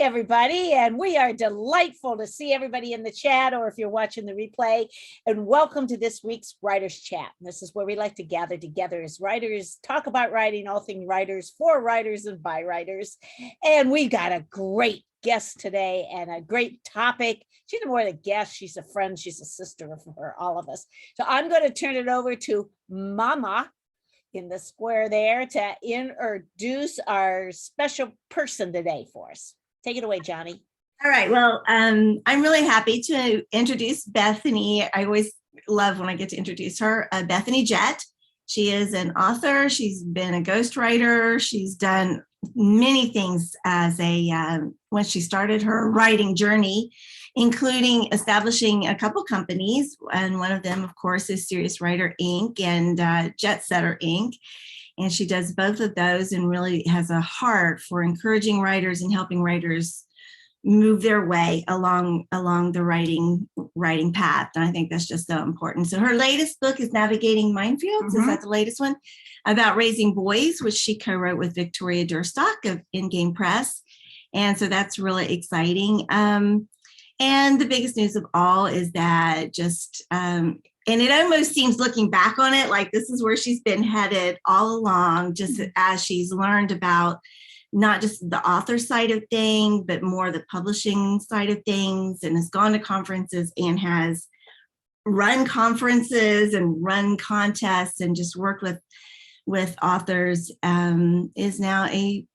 everybody, and we are delightful to see everybody in the chat, or if you're watching the replay, and welcome to this week's Writers Chat. This is where we like to gather together as writers, talk about writing, all things writers, for writers and by writers. And we got a great guest today and a great topic. She's more than a guest, she's a friend, she's a sister for all of us. So I'm going to turn it over to Mama in the square there to introduce our special person today for us. Take it away, Johnny. All right. Well, I'm really happy to introduce Bethany. I always love when I get to introduce her. Bethany Jett. She is an author. She's been a ghostwriter. She's done many things as when she started her writing journey, including establishing a couple companies. And one of them, of course, is Serious Writer Inc. and Jet Setter Inc. And she does both of those and really has a heart for encouraging writers and helping writers move their way along the writing path. And I think that's just so important. So her latest book is Navigating Minefields. Is that the latest one? About raising boys, which she co-wrote with Victoria Durstock of In-Game Press. And so that's really exciting. And the biggest news of all is that and it almost seems, looking back on it, like this is where she's been headed all along, just as she's learned about not just the author side of things, but more the publishing side of things, and has gone to conferences and has run conferences and run contests and just worked with authors, is now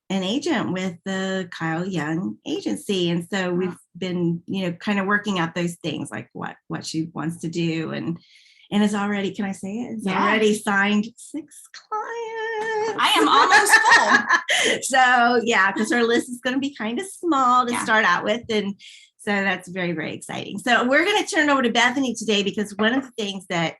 an agent with the Kyle Young agency. And so we've been, kind of working out those things, like what she wants to do, and it's already, can I say it? It's already signed 6 clients. I am almost full. So yeah, because her list is going to be kind of small to start out with. And so that's very, very exciting. So we're going to turn over to Bethany today, because one of the things that,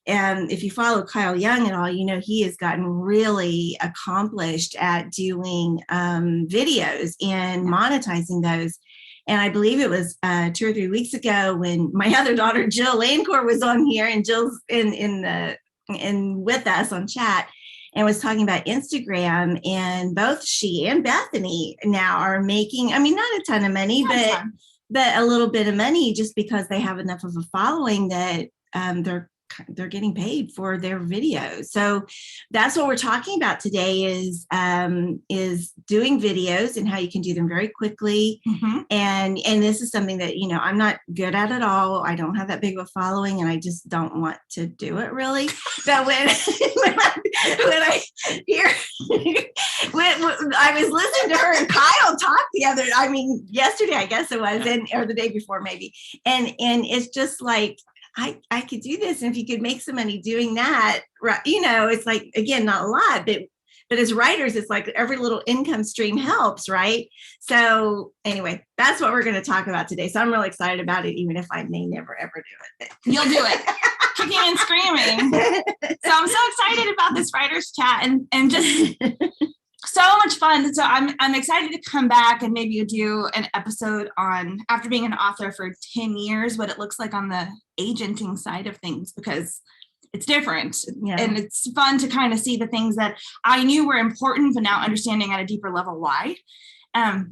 if you follow Kyle Young at all, he has gotten really accomplished at doing videos and monetizing those. And I believe it was 2 or 3 weeks ago when my other daughter, Jill Lancourt, was on here, and Jill's in with us on chat, and was talking about Instagram. And both she and Bethany now are making, not a ton of money, but a little bit of money, just because they have enough of a following that they're getting paid for their videos. So that's what we're talking about today is doing videos and how you can do them very quickly. And this is something that, I'm not good at at all. I don't have that big of a following, and I just don't want to do it really. But when I hear, when I was listening to her and Kyle talk yesterday, I guess it was, or the day before maybe. And it's just like, I could do this. And if you could make some money doing that, right, it's like, again, not a lot, but as writers, it's like every little income stream helps, right? So anyway, that's what we're going to talk about today. So I'm really excited about it, even if I may never, ever do it. You'll do it. Kicking and screaming. So I'm so excited about this Writers Chat and just so much fun. So I'm excited to come back and maybe do an episode on, after being an author for 10 years, what it looks like on the agenting side of things, because it's different. And it's fun to kind of see the things that I knew were important, but now understanding at a deeper level why.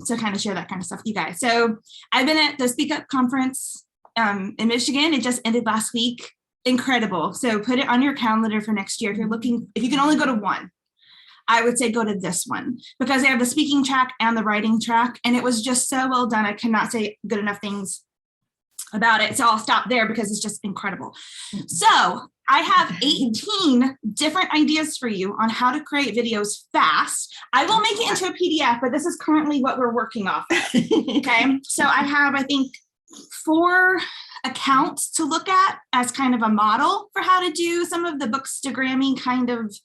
So kind of share that kind of stuff with you guys. So I've been at the Speak Up conference in Michigan. It just ended last week. Incredible. So put it on your calendar for next year. If you can only go to one, I would say go to this one, because they have the speaking track and the writing track, and it was just so well done. I cannot say good enough things about it. So I'll stop there because it's just incredible. So I have 18 different ideas for you on how to create videos fast. I will make it into a PDF, but this is currently what we're working off of. Okay. So I have, I think, 4 accounts to look at as kind of a model for how to do some of the Bookstagrammy kind of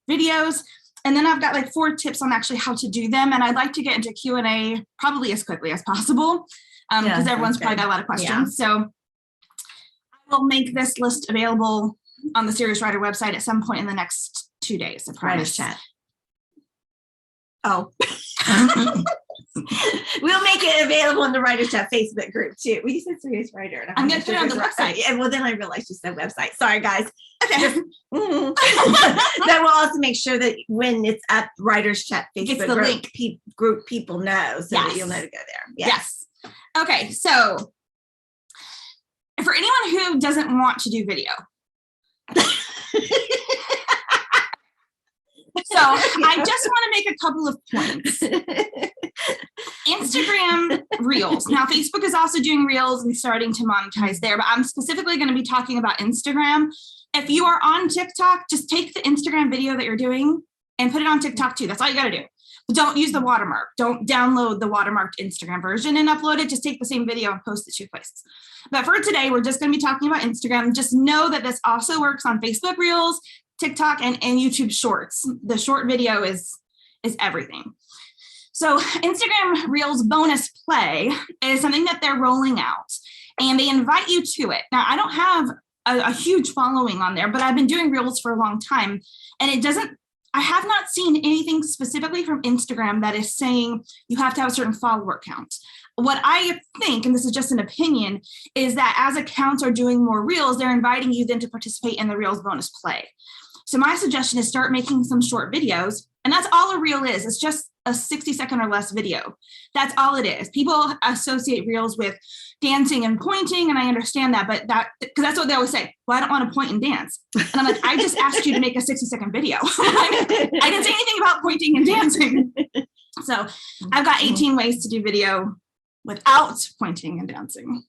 videos. And then I've got like 4 tips on actually how to do them. And I'd like to get into Q&A probably as quickly as possible, because everyone's probably got a lot of questions. So I will make this list available on the Serious Writer website at some point in the next 2 days. Writers Chat. Oh. We'll make it available in the Writers Chat Facebook group too. We said Serious Writer. I'm going to put it on the website. Yeah, well, then I realized you said website. Sorry, guys. Mhm. That will also make sure that when it's up, Writers Chat Gets Facebook the group, link. group people know so that Yes. you'll know to go there. Yes. Okay, so for anyone who doesn't want to do video, so I just want to make a couple of points. Instagram Reels. Now, Facebook is also doing Reels and starting to monetize there, but I'm specifically going to be talking about Instagram. If you are on TikTok, just take the Instagram video that you're doing and put it on TikTok too. That's all you got to do. Don't use the watermark. Don't download the watermarked Instagram version and upload it. Just take the same video and post it 2 places. But for today, we're just going to be talking about Instagram. Just know that this also works on Facebook Reels, TikTok, and YouTube Shorts. The short video is everything. So Instagram Reels bonus play is something that they're rolling out, and they invite you to it. Now, I don't have a huge following on there, but I've been doing Reels for a long time, and I have not seen anything specifically from Instagram that is saying you have to have a certain follower count. What I think, and this is just an opinion, is that as accounts are doing more Reels, they're inviting you then to participate in the Reels bonus play. So my suggestion is start making some short videos, and that's all a Reel is. It's just a 60-second or less video. That's all it is. People associate Reels with dancing and pointing, and I understand that, but because that's what they always say. Well, I don't want to point and dance. And I'm like, I just asked you to make a 60-second video. I didn't say anything about pointing and dancing. So I've got 18 ways to do video without pointing and dancing.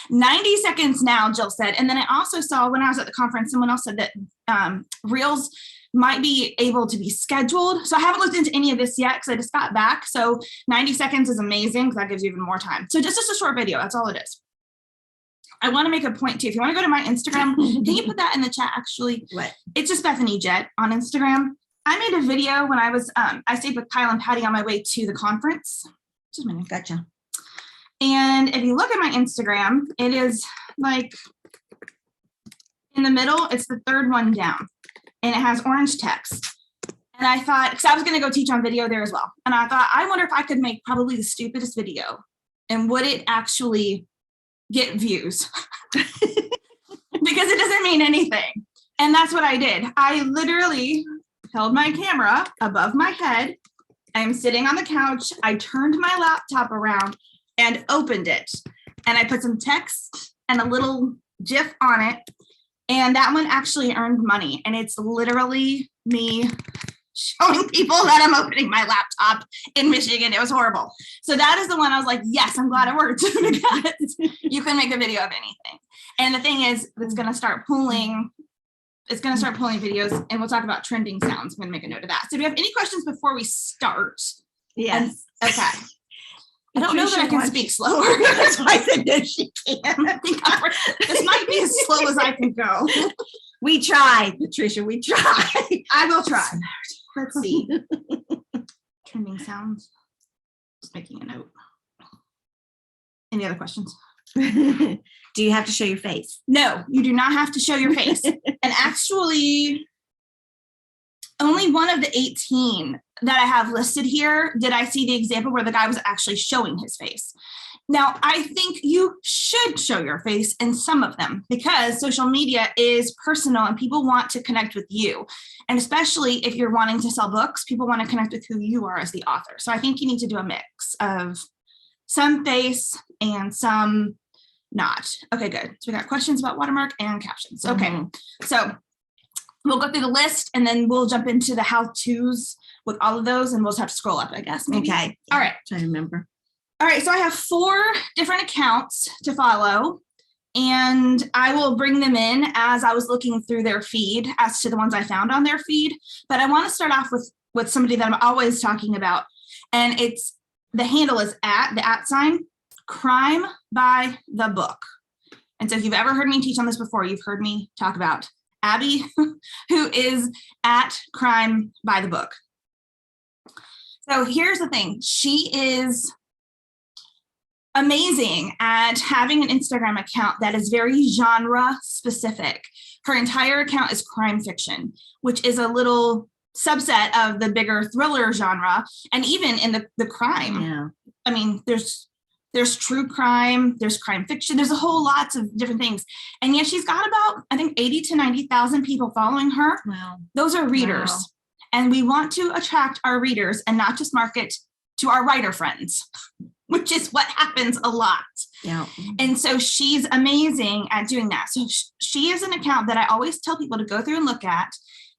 90 seconds now, Jill said. And then I also saw when I was at the conference, someone else said that Reels might be able to be scheduled. So I haven't looked into any of this yet because I just got back. So 90 seconds is amazing because that gives you even more time. So just a short video. That's all it is. I want to make a point too. If you want to go to my Instagram, can you put that in the chat actually? What? It's just Bethany Jett on Instagram. I made a video when I was, I stayed with Kyle and Patty on my way to the conference. Just a minute. Gotcha. And if you look at my Instagram, it is like in the middle, it's the third one down, and it has orange text. And I thought, because I was going to go teach on video there as well. And I thought, I wonder if I could make probably the stupidest video, and would it actually get views? Because it doesn't mean anything. And that's what I did. I literally held my camera above my head. I'm sitting on the couch. I turned my laptop around and opened it. And I put some text and a little GIF on it. And that one actually earned money. And it's literally me showing people that I'm opening my laptop in Michigan. It was horrible. So that is the one I was like, yes, I'm glad it worked because you can make a video of anything. And the thing is, it's going to start pulling videos, and we'll talk about trending sounds. I'm going to make a note of that. So do you have any questions before we start? Yes. Okay. I don't know that I can speak slower. That's why I said no, she can't. I think this might be as slow as I can go. We tried, Patricia. We tried. I will try. Let's see. Trending sounds. Just making a note. Any other questions? Do you have to show your face? No, you do not have to show your face. And actually, only one of the 18 that I have listed here did I see the example where the guy was actually showing his face. Now, I think you should show your face in some of them because social media is personal and people want to connect with you. And especially if you're wanting to sell books, people want to connect with who you are as the author. So I think you need to do a mix of some face and some not. Okay, good. So we got questions about watermark and captions. Okay, so we'll go through the list and then we'll jump into the how-tos with all of those, and we'll just have to scroll up, I guess. Maybe. Okay. All right. I remember. All right, so I have 4 different accounts to follow, and I will bring them in as I was looking through their feed as to the ones I found on their feed. But I want to start off with somebody that I'm always talking about, and it's the handle is @ Crime by the Book. And so if you've ever heard me teach on this before, you've heard me talk about Abby, who is at Crime by the Book. So here's the thing. She is amazing at having an Instagram account that is very genre specific. Her entire account is crime fiction, which is a little subset of the bigger thriller genre. And even in the crime, Yeah. I mean, there's There's true crime, there's crime fiction, there's a whole lots of different things. And yet she's got about, I think, 80 to 90,000 people following her. Wow. Those are readers. Wow. And we want to attract our readers and not just market to our writer friends, which is what happens a lot. Yeah. And so she's amazing at doing that. So she is an account that I always tell people to go through and look at.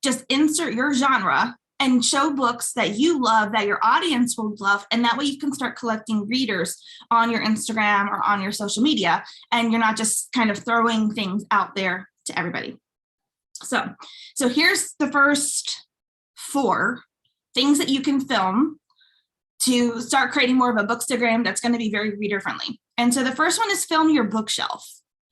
Just insert your genre and show books that you love, that your audience will love. And that way you can start collecting readers on your Instagram or on your social media. And you're not just kind of throwing things out there to everybody. So here's the first 4 things that you can film to start creating more of a bookstagram that's going to be very reader friendly. And so the first one is film your bookshelf.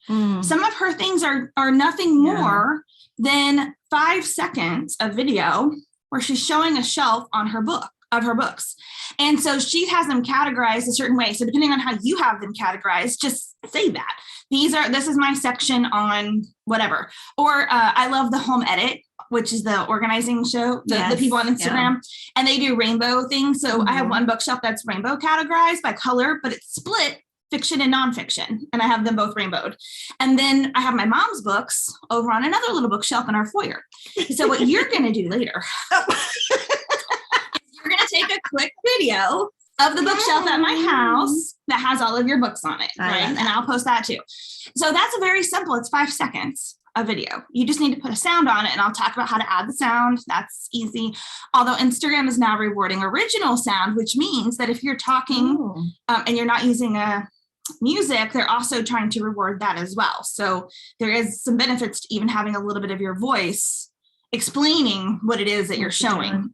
Some of her things are nothing more than 5 seconds of video where she's showing a shelf on her books. And so she has them categorized a certain way. So depending on how you have them categorized, just say that. This is my section on whatever. Or I love the Home Edit, which is the organizing show, the people on Instagram, and they do rainbow things. So I have one bookshelf that's rainbow categorized by color, but it's split fiction and nonfiction. And I have them both rainbowed. And then I have my mom's books over on another little bookshelf in our foyer. So what you're going to do later, you're going to take a quick video of the bookshelf at my house that has all of your books on it, right? And I'll post that too. So that's a very simple, it's 5 seconds of video. You just need to put a sound on it, and I'll talk about how to add the sound. That's easy. Although Instagram is now rewarding original sound, which means that if you're talking and you're not using a music, they're also trying to reward that as well. So there is some benefits to even having a little bit of your voice explaining what it is that you're showing.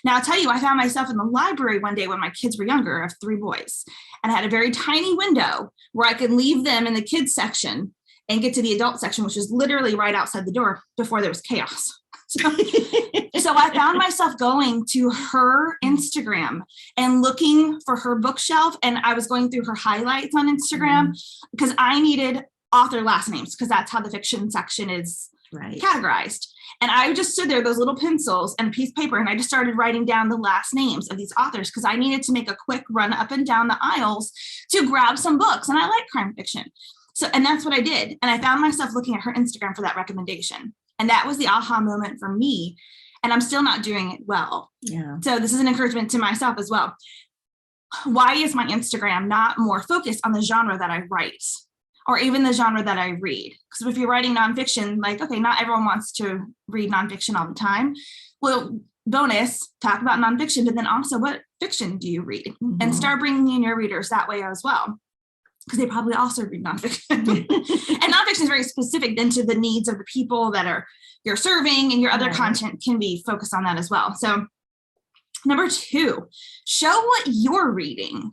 Now, I'll tell you, I found myself in the library one day when my kids were younger. I have 3 boys, and I had a very tiny window where I could leave them in the kids section and get to the adult section, which is literally right outside the door before there was chaos. So I found myself going to her Instagram and looking for her bookshelf. And I was going through her highlights on Instagram because I needed author last names, because that's how the fiction section is categorized. And I just stood there, those little pencils and a piece of paper, and I just started writing down the last names of these authors because I needed to make a quick run up and down the aisles to grab some books. And I like crime fiction. So, and that's what I did. And I found myself looking at her Instagram for that recommendation. And that was the aha moment for me. And I'm still not doing it well. Yeah. So this is an encouragement to myself as well. Why is my Instagram not more focused on the genre that I write, or even the genre that I read? Because if you're writing nonfiction, like, okay, not everyone wants to read nonfiction all the time. Well, bonus, talk about nonfiction, but then also what fiction do you read? And start bringing in your readers that way as well, because they probably also read nonfiction. And nonfiction is very specific then to the needs of the people that you're serving, and your other content can be focused on that as well. So number 2, show what you're reading.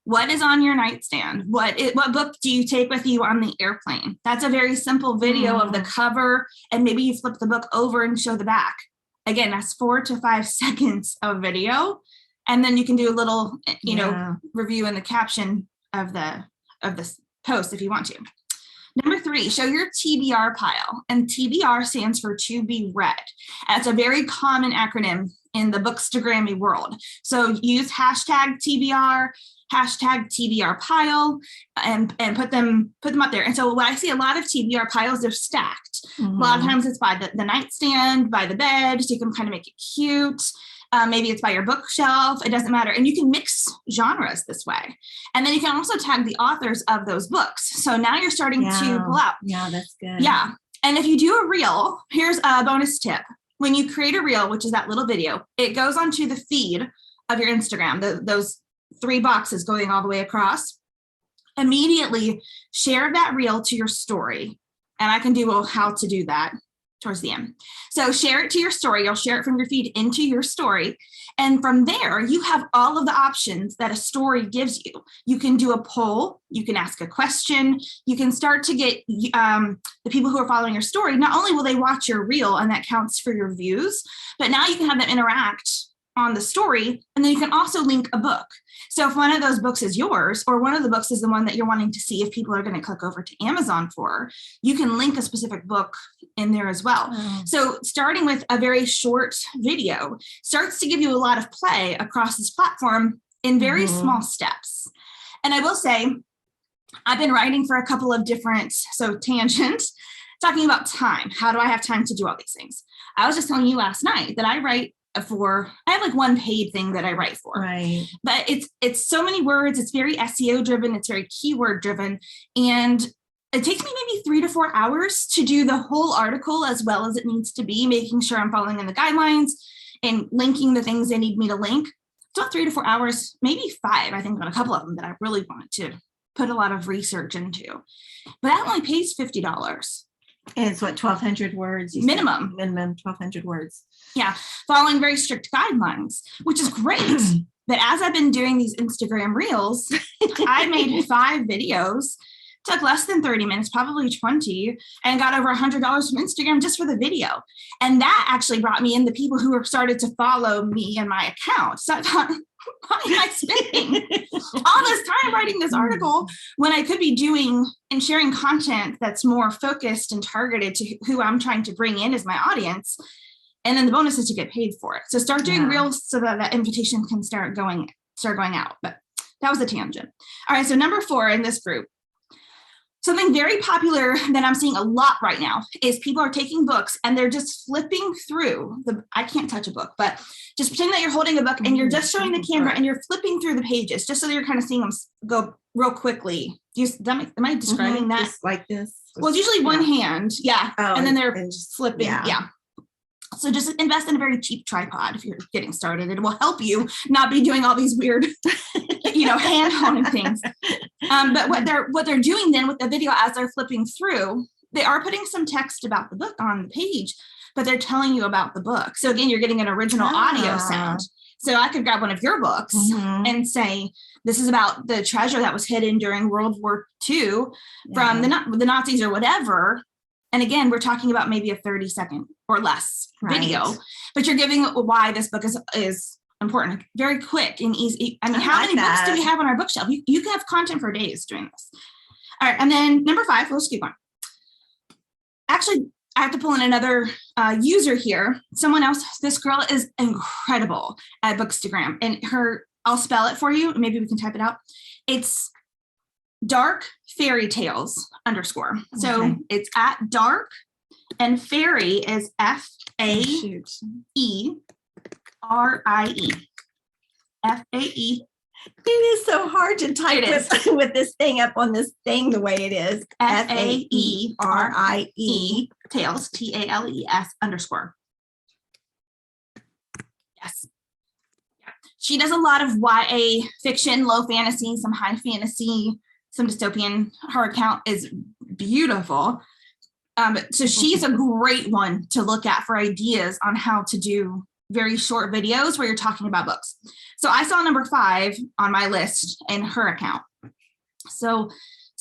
What is on your nightstand? What book do you take with you on the airplane? That's a very simple video of the cover, and maybe you flip the book over and show the back. Again, that's 4 to 5 seconds of video. And then you can do a little, review in the caption of this post if you want to. Number 3, show your TBR pile. And TBR stands for to be read. And it's a very common acronym in the Bookstagrammy world. So use hashtag TBR, hashtag TBR pile, and put them up there. And so what I see a lot of TBR piles, they're stacked. A lot of times it's by the nightstand, by the bed, so you can kind of make it cute. Maybe it's by your bookshelf. It doesn't matter. And you can mix genres this way. And then you can also tag the authors of those books. So now you're starting to pull out. Yeah, that's good. Yeah. And if you do a reel, here's a bonus tip. When you create a reel, which is that little video, it goes onto the feed of your Instagram, those 3 boxes going all the way across. Immediately share that reel to your story. And I can do how to do that towards the end. So share it to your story. You'll share it from your feed into your story. And from there, you have all of the options that a story gives you. You can do a poll. You can ask a question. You can start to get the people who are following your story. Not only will they watch your reel, and that counts for your views, but now you can have them interact on the story. And then you can also link a book. So if one of those books is yours, or one of the books is the one that you're wanting to see if people are going to click over to Amazon for, you can link a specific book in there as well. So starting with a very short video starts to give you a lot of play across this platform in very small steps. And I will say, I've been writing for a couple of different, tangent, talking about time. How do I have time to do all these things? I was just telling you last night that I have like one paid thing that I write for. Right. But it's so many words. It's very SEO driven. It's very keyword driven. And it takes me maybe 3 to 4 hours to do the whole article as well as it needs to be, making sure I'm following in the guidelines and linking the things they need me to link. It's about 3 to 4 hours, maybe 5, I think, on a couple of them that I really wanted to put a lot of research into. But that only pays $50. And it's what, 1,200 words? Minimum. Minimum 1,200 words. Yeah, following very strict guidelines, which is great. But as I've been doing these Instagram reels, I made 5 videos, took less than 30 minutes, probably 20, and got over $100 from Instagram just for the video. And that actually brought me in the people who have started to follow me and my account. So I thought, why am I spending all this time writing this article when I could be doing and sharing content that's more focused and targeted to who I'm trying to bring in as my audience? And then the bonus is to get paid for it. So start doing reels so that that invitation can start going out. But that was a tangent. All right. So number 4 in this group, something very popular that I'm seeing a lot right now is people are taking books and they're just flipping through I can't touch a book, but just pretend that you're holding a book and you're just showing the camera and you're flipping through the pages just so that you're kind of seeing them go real quickly. Am I describing that? Just like this? Well, it's usually one hand. Yeah. Oh, and then they're just flipping. Yeah. So just invest in a very cheap tripod if you're getting started. It will help you not be doing all these weird, hand holding things. But what they're doing then with the video as they're flipping through, they are putting some text about the book on the page, but they're telling you about the book. So again, you're getting an original audio sound. So I could grab one of your books and say, this is about the treasure that was hidden during World War II from the Nazis or whatever. And again, we're talking about maybe a 30-second or less video, but you're giving why this book is important, very quick and easy. I mean, how many books do we have on our bookshelf? You can have content for days doing this. All right. And then number 5, we'll just keep going. Actually, I have to pull in another user here. Someone else, this girl is incredible at Bookstagram, and I'll spell it for you. Maybe we can type it out. It's dark fairy tales _. So it's at dark, and fairy is FAERIE. FAE. It is so hard to type with this thing up on this thing the way it is. FAERIE tales TALES _. Yes. Yeah. She does a lot of YA fiction, low fantasy, some high fantasy, some dystopian. Her account is beautiful. So she's a great one to look at for ideas on how to do very short videos where you're talking about books. So I saw number 5 on my list in her account. So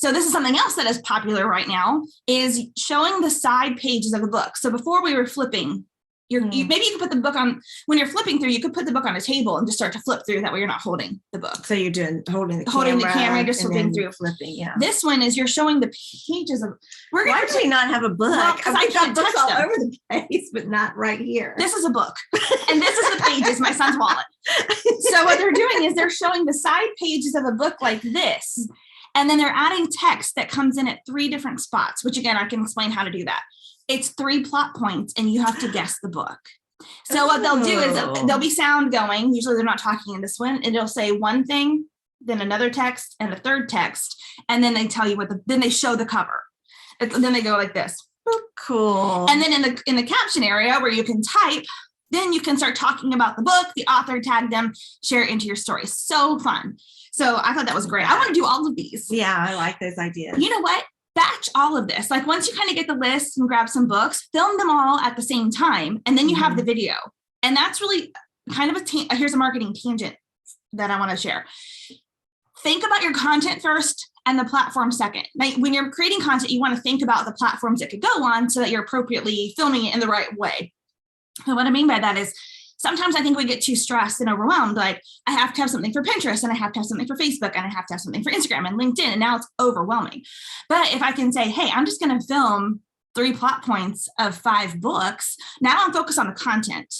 this is something else that is popular right now, is showing the side pages of the book. So before we were flipping, maybe you could put the book on, when you're flipping through, you could put the book on a table and just start to flip through. That way you're not holding the book. So you're holding the camera, just flipping through. Flipping, yeah. This one is you're showing the pages of. Why do we not have a book? Well, I got books all them over the place, but not right here. This is a book, and this is the pages, my son's wallet. So what they're doing is they're showing the side pages of a book like this, and then they're adding text that comes in at 3 different spots, which again, I can explain how to do that. It's 3 plot points, and you have to guess the book. So what they'll do is there'll be sound going. Usually they're not talking in this one. And it'll say one thing, then another text, and a third text. And then they tell you then they show the cover. Then they go like this. Cool. And then in the caption area where you can type, then you can start talking about the book, the author, tag them, share it into your story. So fun. So I thought that was great. I want to do all of these. Yeah, I like those ideas. You know what? Batch all of this. Like once you kind of get the list and grab some books, film them all at the same time, and then you have the video. And that's really kind of here's a marketing tangent that I want to share. Think about your content first and the platform second. Now, when you're creating content, you want to think about the platforms it could go on so that you're appropriately filming it in the right way. And what I mean by that is sometimes I think we get too stressed and overwhelmed. Like I have to have something for Pinterest, and I have to have something for Facebook, and I have to have something for Instagram and LinkedIn. And now it's overwhelming. But if I can say, hey, I'm just going to film 3 plot points of 5 books, now I'm focused on the content.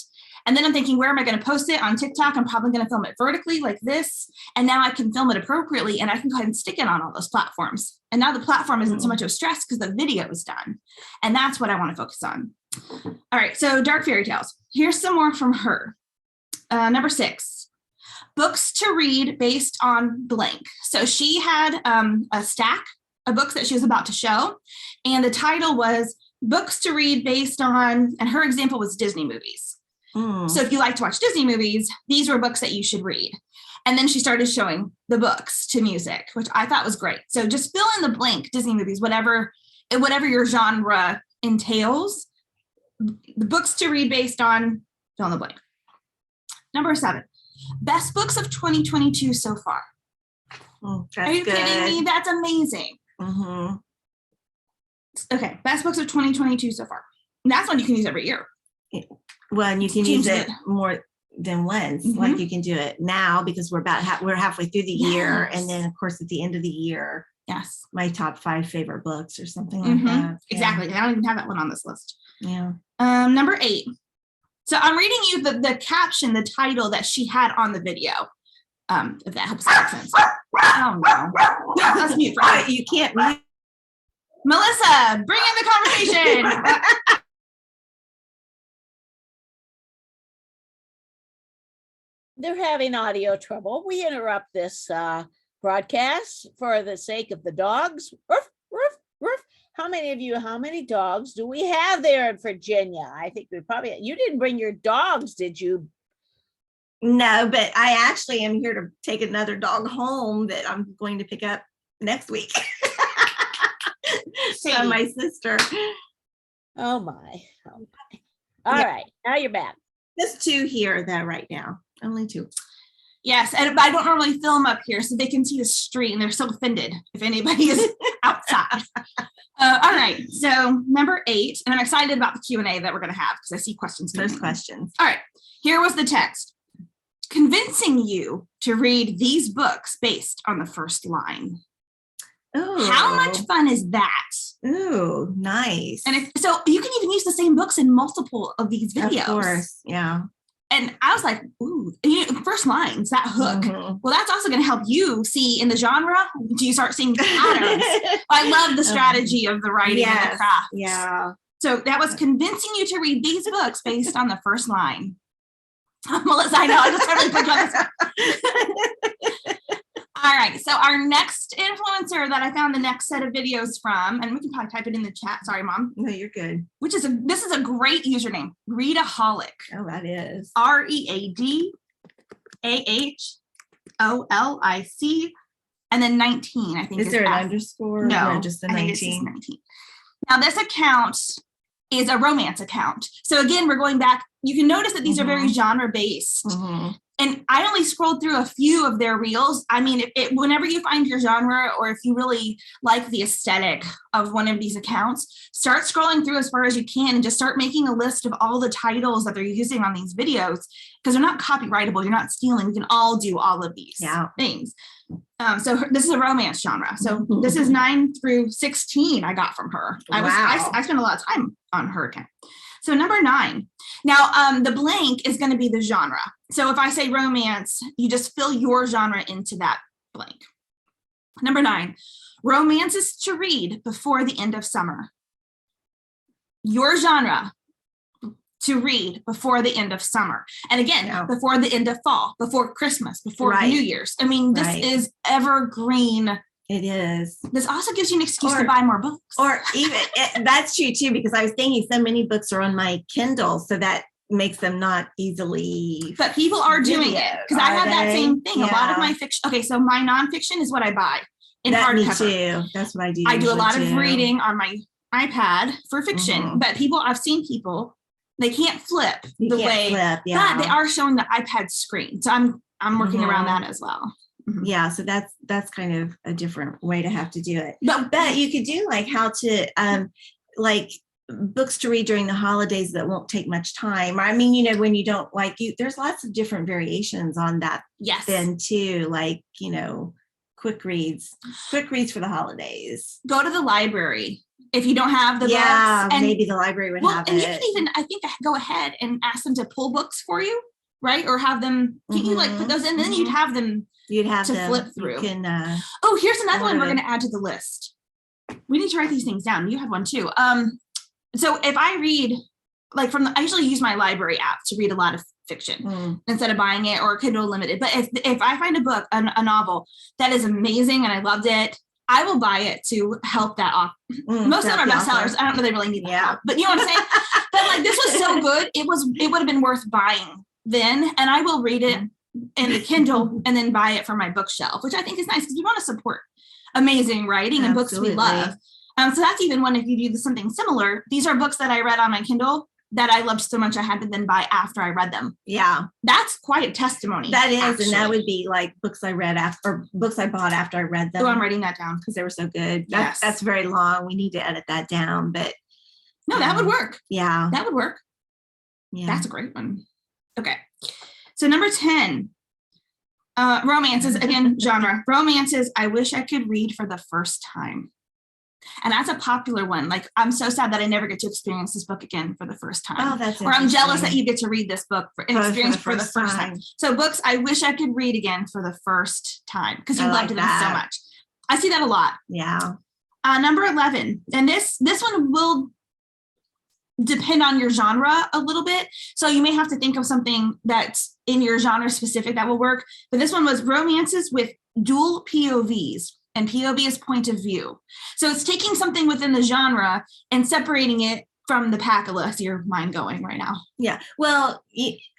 And then I'm thinking, where am I going to post it? On TikTok, I'm probably going to film it vertically like this. And now I can film it appropriately and I can go ahead and stick it on all those platforms. And now the platform isn't so much of a stress because the video is done. And that's what I want to focus on. All right, so dark fairy tales. Here's some more from her. Number 6, books to read based on blank. So she had a stack of books that she was about to show. And the title was books to read based on, and her example was Disney movies. So if you like to watch Disney movies, these were books that you should read. And then she started showing the books to music, which I thought was great. So just fill in the blank, Disney movies, whatever your genre entails, the books to read based on, fill in the blank. Number 7, best books of 2022 so far. That's Are you good. kidding me? That's amazing. Okay, best books of 2022 so far. And that's one you can use every year. Well, and you can Change use it more than once. Like you can do it now because we're halfway through the year, and then of course at the end of the year, Yes, my top 5 favorite books or something like that. exactly. I don't even have that one on this list. Yeah. Number 8. So I'm reading you the caption, the title that she had on the video. If that helps make sense. Oh no. Let's mute for a minute. You can't mute. Melissa, bring in the conversation. They're having audio trouble. We interrupt this broadcast for the sake of the dogs. Ruff, ruff, ruff. How many dogs do we have there in Virginia? I think you didn't bring your dogs, did you? No, but I actually am here to take another dog home that I'm going to pick up next week. From my sister. Oh my. All right, now you're back. Just 2 here though right now. Only 2. Yes, and I don't normally film up here so they can see the street and they're so offended if anybody is outside. All right, so number 8, and I'm excited about the Q&A that we're going to have because I see questions. Those questions. All right, here was the text. Convincing you to read these books based on the first line. Oh, How much fun is that? Ooh, nice. And so you can even use the same books in multiple of these videos. Of course, yeah. And I was like, ooh, first lines, that hook. Well, that's also going to help you see in the genre. Do you start seeing patterns? I love the strategy of the writing and the craft. Yeah. So that was convincing you to read these books based on the first line. Melissa, I know, I just haven't put on this. All right, so our next influencer that I found the next set of videos from, and we can probably type it in the chat. Sorry, Mom. No, you're good. This is a great username, Readaholic. Oh, that is. READAHOLIC, and then 19, I think. Is there an underscore? No, just the I think 19. it's just 19. Now, this account is a romance account. So again, we're going back. You can notice that these are very genre-based. And I only scrolled through a few of their reels. I mean, whenever you find your genre, or if you really like the aesthetic of one of these accounts, start scrolling through as far as you can and just start making a list of all the titles that they're using on these videos, because they're not copyrightable. You're not stealing. We can all do all of these things. So this is a romance genre. So this is 9 through 16 I got from her. I spent a lot of time on her account. So number 9. Now, the blank is going to be the genre. So if I say romance, you just fill your genre into that blank. Number 9, romances to read before the end of summer. Your genre to read before the end of summer. And again, before the end of fall, before Christmas, before New Year's. I mean, this is evergreen. It is. This also gives you an excuse to buy more books. Or even, that's true too, because I was thinking so many books are on my Kindle, so that makes them not easily. But people are doing it, because I had that same thing. Yeah. A lot of my fiction. Okay, so my nonfiction is what I buy in hardcover. Me too. That's what I do. I do a lot of reading on my iPad for fiction, but I've seen people, they can't flip the way that they are showing the iPad screen. So I'm working around that as well. Yeah, so that's kind of a different way to have to do it. But you could do like how to like books to read during the holidays that won't take much time. I mean, when you don't there's lots of different variations on that. Yes. Then too, quick reads for the holidays. Go to the library if you don't have the Yeah, books. And maybe the library would have and it. you can even, I think, go ahead and ask them to pull books for you, right? Or have them, you like put those in, then you'd have them to flip through. You can, oh, here's another one we're order going to add to the list. We need to write these things down. You had one too. So if I read, like I usually use my library app to read a lot of fiction instead of buying it or Kindle Unlimited. But if I find a book, a novel that is amazing and I loved it, I will buy it to help that off. Most of them are bestsellers. I don't know they really need that help, but you know what I'm saying? But like this was so good, it would have been worth buying then, and I will read it in the Kindle and then buy it for my bookshelf, which I think is nice because we want to support amazing writing and books we love. So that's even one, if you do something similar, these are books that I read on my Kindle that I loved so much I had to then buy after I read them. Yeah. That's quite a testimony. That is, actually. And that would be like books I read after, or books I bought after I read them. Oh, I'm writing that down. Because they were so good. Yes. That's very long. We need to edit that down, but. No, that would work. Yeah. That would work. Yeah. That's a great one. Okay. So number 10, romances, again, genre. Romances I wish I could read for the first time. And that's a popular one. Like, I'm so sad that I never get to experience this book again for the first time. Oh, that's or I'm jealous that you get to read this book and experience for the first time. So books I wish I could read again for the first time because you loved them so much. I see that a lot. Yeah. Number 11, and this one will depend on your genre a little bit. So you may have to think of something that's in your genre specific that will work. But this one was romances with dual POVs. And POV is point of view. So it's taking something within the genre and separating it from the pack. I see your mind going right now. Yeah. Well,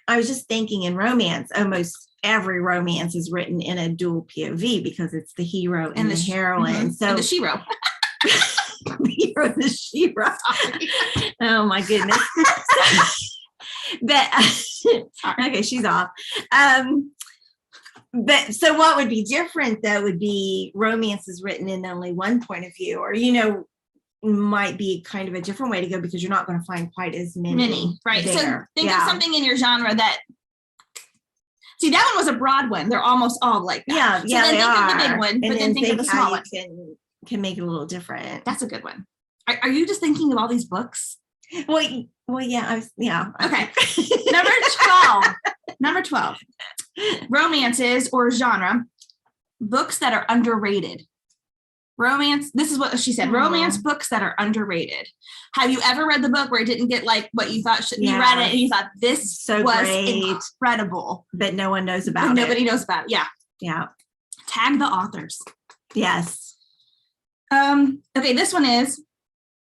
I was just thinking in romance, almost every romance is written in a dual POV because it's the hero and the heroine. So and the shero. The hero and the shero. Oh my goodness. But okay, she's off. But so what would be different though would be romances written in only one point of view, or might be kind of a different way to go because you're not going to find quite as many right there. So think of Yeah. something in your genre that that one was a broad one. They're almost all like that. Yeah, so then they think are. of the big one, And but then think of the small one. Can make it a little different. That's a good one. Are you just thinking of all these books? Well, yeah. Okay. Number 12, romances or genre, books that are underrated. Romance, this is what she said, romance books that are underrated. Have you ever read the book where it didn't get like what you thought you read it and you thought this so was great, incredible. But no one knows about it. Nobody knows about it. Yeah. Yeah. Tag the authors. Yes. Okay, this one is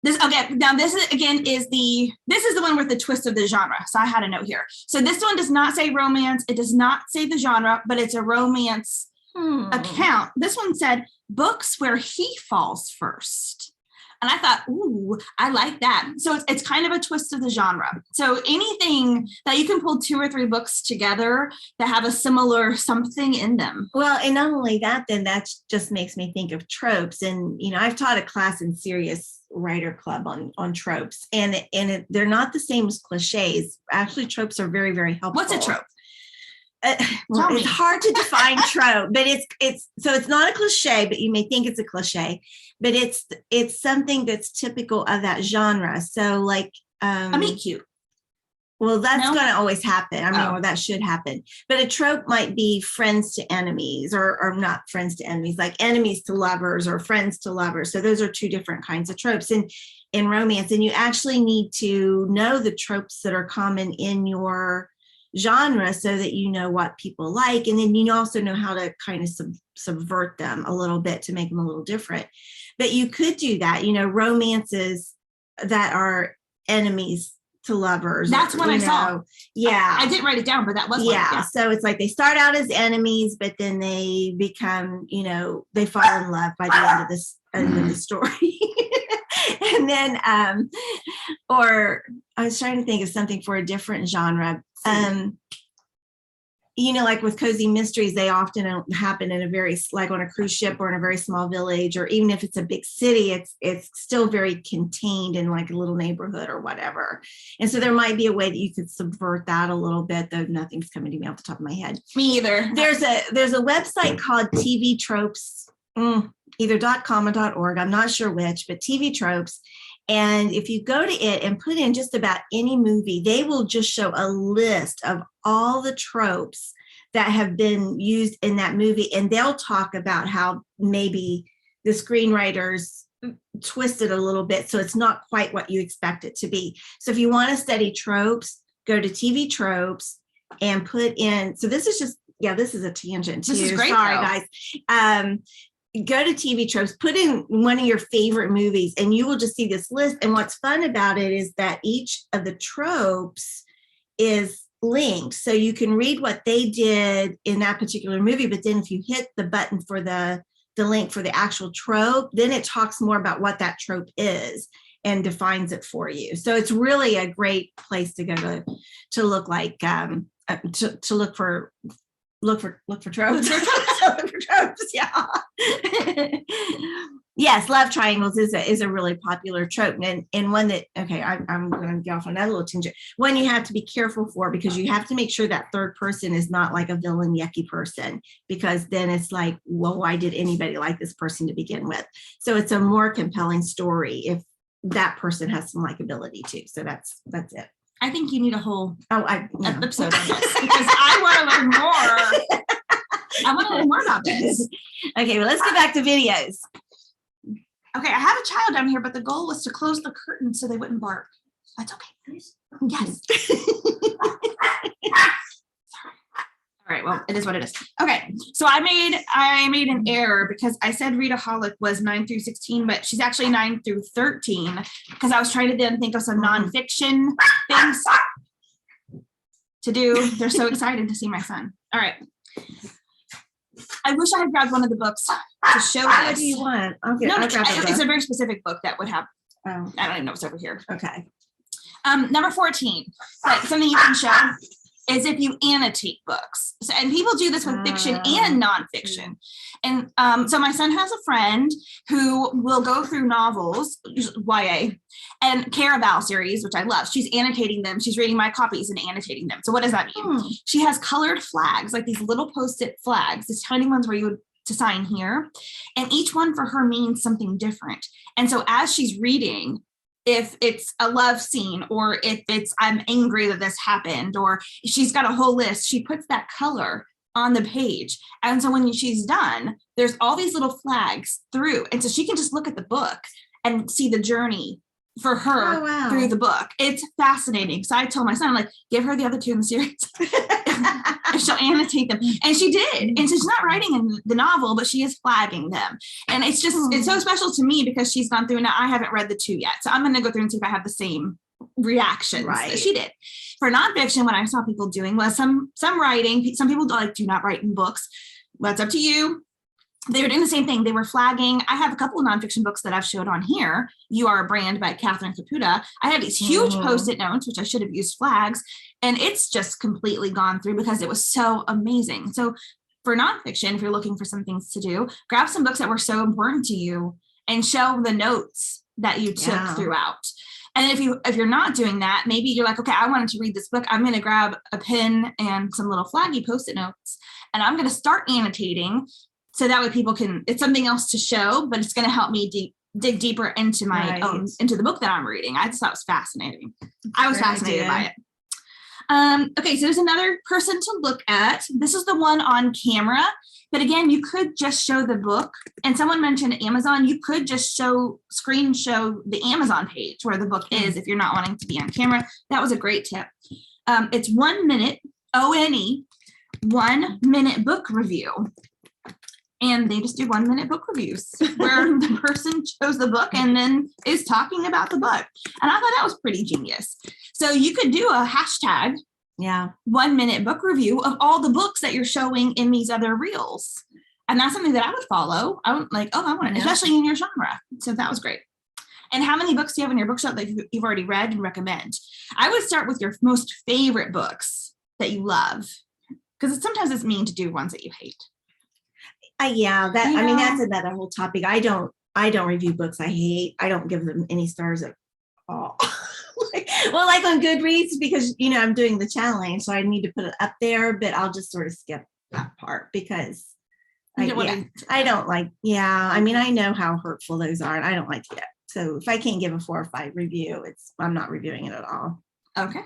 this. Okay, now this is the one with the twist of the genre. So I had a note here. So this one does not say romance. It does not say the genre, but it's a romance account. This one said books where he falls first. And I thought, ooh, I like that. So it's kind of a twist of the genre. So anything that you can pull 2 or 3 books together that have a similar something in them. Well, and not only that, then that just makes me think of tropes. And, I've taught a class in Serious Writer Club on tropes, and they're not the same as cliches. Actually, tropes are very, very helpful. What's a trope? Well, it's hard to define trope, but it's not a cliche, but you may think it's a cliche, but it's something that's typical of that genre. So like a meet cute. Well, that's going to always happen. Or that should happen. But a trope might be friends to enemies, or not friends to enemies, like enemies to lovers or friends to lovers. So those are 2 different kinds of tropes in romance. And you actually need to know the tropes that are common in your genre so that you know what people like, and then you also know how to kind of subvert them a little bit to make them a little different. But you could do that, romances that are enemies to lovers. That's what I saw. Yeah, I didn't write it down, but that was yeah. So it's like they start out as enemies, but then they become, they fall in love by the end of the story. And then, or I was trying to think of something for a different genre. Like with cozy mysteries, they often happen in a very, like on a cruise ship or in a very small village, or even if it's a big city, it's still very contained in like a little neighborhood or whatever. And so there might be a way that you could subvert that a little bit, though nothing's coming to me off the top of my head. Me either. There's a website called TV Tropes. either .com or .org, I'm not sure which, but TV Tropes. And if you go to it and put in just about any movie, they will just show a list of all the tropes that have been used in that movie. And they'll talk about how maybe the screenwriters twisted a little bit, so it's not quite what you expect it to be. So if you want to study tropes, go to TV Tropes and put in, so this is just, this is a tangent too. This is great, Sorry, though. guys. Go to TV Tropes, put in one of your favorite movies, and you will just see this list. And what's fun about it is that each of the tropes is linked. So you can read what they did in that particular movie, but then if you hit the button for the link for the actual trope, then it talks more about what that trope is and defines it for you. So it's really a great place to go to look like to look for tropes. Look for tropes, yeah. Yes, love triangles is a really popular trope, and one that, okay, I'm going to go off on another little tangent. One you have to be careful for, because you have to make sure that third person is not like a villain yucky person, because then it's like, well, why did anybody like this person to begin with? So it's a more compelling story if that person has some likability too. So that's it. I think you need a whole episode on this, because I want to learn more. I want to learn more about this. Okay, well, let's get back to videos. Okay, I have a child down here, but the goal was to close the curtain so they wouldn't bark. That's okay. Yes. All right, well, it is what it is. Okay, so I made an error because I said Readaholic was 9 through 16, but she's actually 9 through 13, because I was trying to then think of some nonfiction things to do. They're so excited to see my son. All right. I wish I had grabbed one of the books to show What this. do you want? I'll No, grab the it's book. a very specific book that would have, Oh, I don't even know what's over here. okay. Number 14, but something you can show is if you annotate books. So, and people do this with fiction and nonfiction. And so my son has a friend who will go through novels, YA, and Caraval series, which I love. She's annotating them. She's reading my copies and annotating them. So what does that mean? She has colored flags, like these little Post-it flags, these tiny ones where you would to sign here. And each one for her means something different. And so as she's reading, if it's a love scene, or if it's, I'm angry that this happened, or she's got a whole list, she puts that color on the page. And so when she's done, there's all these little flags through. And so she can just look at the book and see the journey for her through the book. It's fascinating. So I told my son, like, give her the other two in the series. And she'll annotate them. And she did. And so she's not writing in the novel, but she is flagging them. And it's just, it's so special to me because she's gone through. Now I haven't read the two yet. So I'm going to go through and see if I have the same reactions that she did. For nonfiction, what I saw people doing was some writing. Some people like, do not write in books. Well, it's up to you. They were doing the same thing. They were flagging. I have a couple of nonfiction books that I've showed on here. You Are a Brand by Catherine Caputa. I have these huge Post-it notes, which I should have used flags. And it's just completely gone through because it was so amazing. So for nonfiction, if you're looking for some things to do, grab some books that were so important to you and show the notes that you took throughout. And if you're not doing that, maybe you're like, okay, I wanted to read this book. I'm going to grab a pen and some little flaggy Post-it notes, and I'm going to start annotating. So that way people can, it's something else to show, but it's going to help me dig deeper into my own, into the book that I'm reading. I just thought it was fascinating. I was fascinated by it. Okay, so there's another person to look at. This is the one on camera. But again, you could just show the book. And someone mentioned Amazon. You could just screen show the Amazon page where the book is if you're not wanting to be on camera. That was a great tip. It's 1 minute, ONE, 1 minute book review. And they just do 1 minute book reviews where the person chose the book and then is talking about the book. And I thought that was pretty genius. So you could do a hashtag 1 minute book review of all the books that you're showing in these other reels. And that's something that I would follow. I would like, I want it, especially in your genre. So that was great. And how many books do you have in your bookshelf that you've already read and recommend? I would start with your most favorite books that you love, because sometimes it's mean to do ones that you hate. I mean, that's another whole topic. I don't review books I hate. I don't give them any stars at all. like on Goodreads, because I'm doing the challenge, so I need to put it up there, but I'll just sort of skip that part because You don't yeah, wanna- I don't like, yeah, I mean, I know how hurtful those are and I don't like to get, so if I can't give a 4 or 5 review, I'm not reviewing it at all. Okay.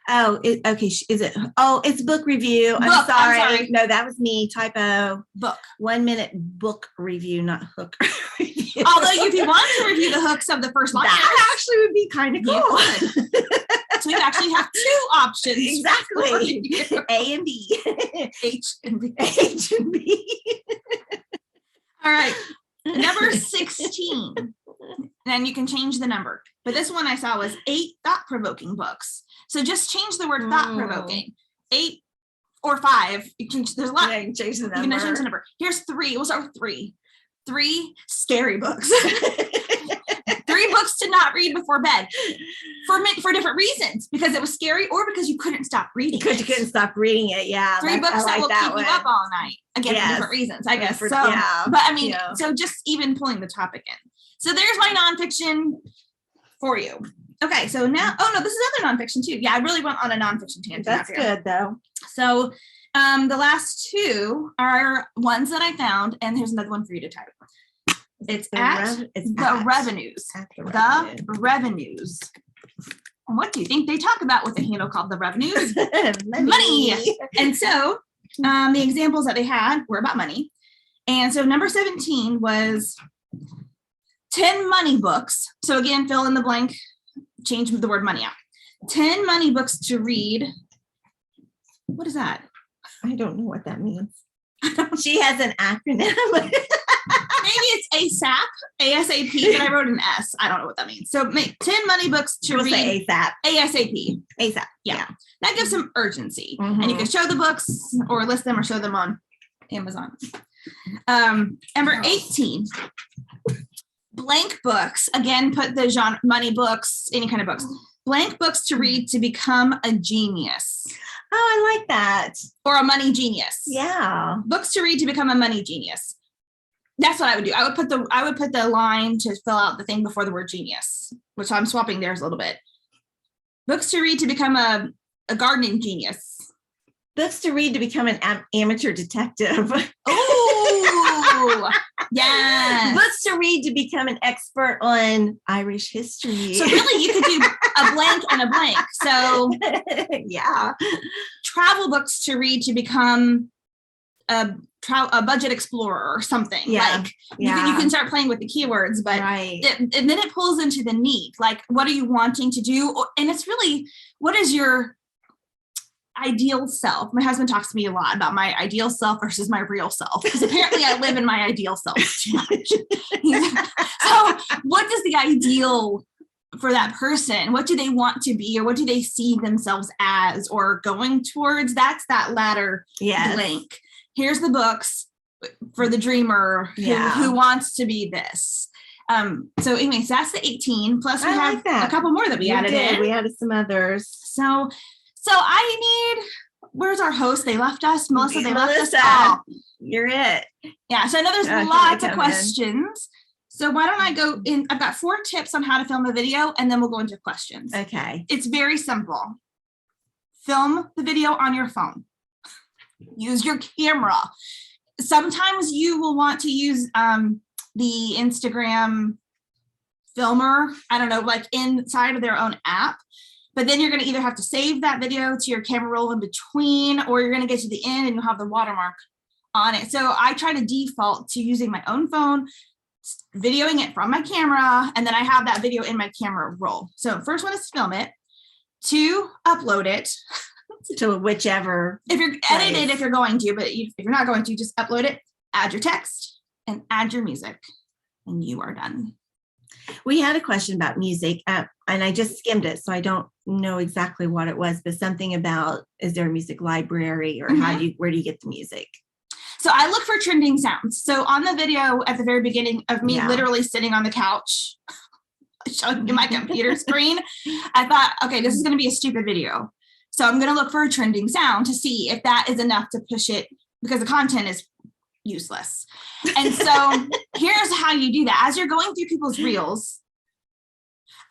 Oh, okay, is it, oh, it's book review. I'm Book, I'm sorry. sorry. No, that was me, typo. Book. 1 minute book review, not hook review. Although if you want to review the hooks of the first line, that actually would be kind of you cool. so we actually have 2 options. Exactly. for review. A and B. H and B. H and B. All right. Number 16. Then you can change the number. But this one I saw was 8 thought-provoking books. So just change the word thought-provoking. 8 or 5. You can, there's a lot. Yeah, you can change the You can change the number. number. Here's 3. We'll start with 3. 3 scary books. 3 books to not read before bed for different reasons, because it was scary or because you couldn't stop reading. Because you couldn't stop reading it. Yeah. 3 books I that will like keep you up all night. Again, for Yes. different reasons, I guess. For- So, yeah, but I mean, yeah. so just even pulling the topic in. So there's my nonfiction for you. Okay, so now, oh no, this is other nonfiction too. Yeah, I really went on a nonfiction tangent. That's out here. good though. So the last 2 are ones that I found, and here's another one for you to type. It's the revenues. At the The revenues. And what do you think they talk about with a handle called the revenues? Money. And so the examples that they had were about money. And so number 17 was 10 money books. So again, fill in the blank, change the word money out. 10 money books to read. What is that? I don't know what that means. She has an acronym. Maybe it's ASAP, ASAP, but I wrote an S. I don't know what that means. So make 10 money books to We'll read say ASAP. ASAP. ASAP. Yeah. That gives some urgency. And you can show the books or list them or show them on Amazon. Number 18, blank books. Again, put the genre, money books, any kind of books. Blank books to read to become a genius. Oh, I like that. Or a money genius. Yeah. Books to read to become a money genius. That's what I would do. I would put the line to fill out the thing before the word genius, which I'm swapping theirs a little bit. Books to read to become a gardening genius. Books to read to become an amateur detective. Oh, yeah. Books to read to become an expert on Irish history. So really, you could do a blank and a blank. So yeah. travel books to read to become a budget explorer or something. Yeah. Like you can start playing with the keywords, but Right. and then it pulls into the need. Like, what are you wanting to do? And it's really, what is your ideal self? My husband talks to me a lot about my ideal self versus my real self, because apparently I live in my ideal self too much. So what does the ideal for that person, what do they want to be, or what do they see themselves as or going towards? That's that latter Yes. blank. Here's the books for the dreamer who wants to be this. So anyways, that's the 18. Plus we I have like that. a couple more that we added in. We added some others. So I need, where's our host? They left us. Melissa, they left us Melissa. all. You're it. Yeah, so I know there's Okay, lots of come in. questions. So why don't I go in? I've got 4 tips on how to film a video, and then we'll go into questions. Okay. It's very simple. Film the video on your phone. Use your camera. Sometimes you will want to use the Instagram filmer, I don't know, like inside of their own app. But then you're going to either have to save that video to your camera roll in between, or you're going to get to the end and you'll have the watermark on it. So I try to default to using my own phone, videoing it from my camera, and then I have that video in my camera roll. So first one is to film it, 2, upload it. To whichever. If you're edited, if you're going to, but if you're not going to, just upload it, add your text, and add your music, and you are done. We had a question about music, and I just skimmed it, so I don't know exactly what it was, but something about, is there a music library, or where do you get the music? So I look for trending sounds. So on the video at the very beginning of me literally sitting on the couch, showing you my computer screen, I thought, okay, this is going to be a stupid video. So I'm going to look for a trending sound to see if that is enough to push it, because the content is useless. And so here's how you do that. As you're going through people's reels,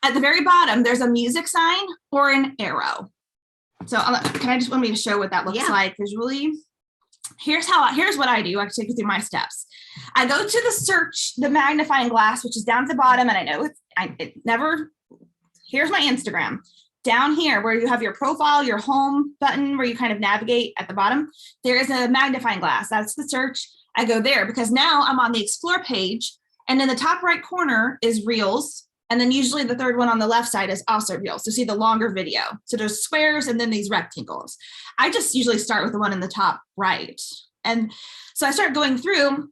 at the very bottom, there's a music sign or an arrow. So can I just want me to show what that looks like visually? here's what I do. I can take you through my steps. I go to the search, the magnifying glass, which is down at the bottom. And I know here's my Instagram. Down here where you have your profile, your home button where you kind of navigate at the bottom, there is a magnifying glass. That's the search. I go there because now I'm on the explore page, and in the top right corner is reels. And then usually the third one on the left side is also reels. So see the longer video. So there's squares and then these rectangles. I just usually start with the one in the top right. And so I start going through,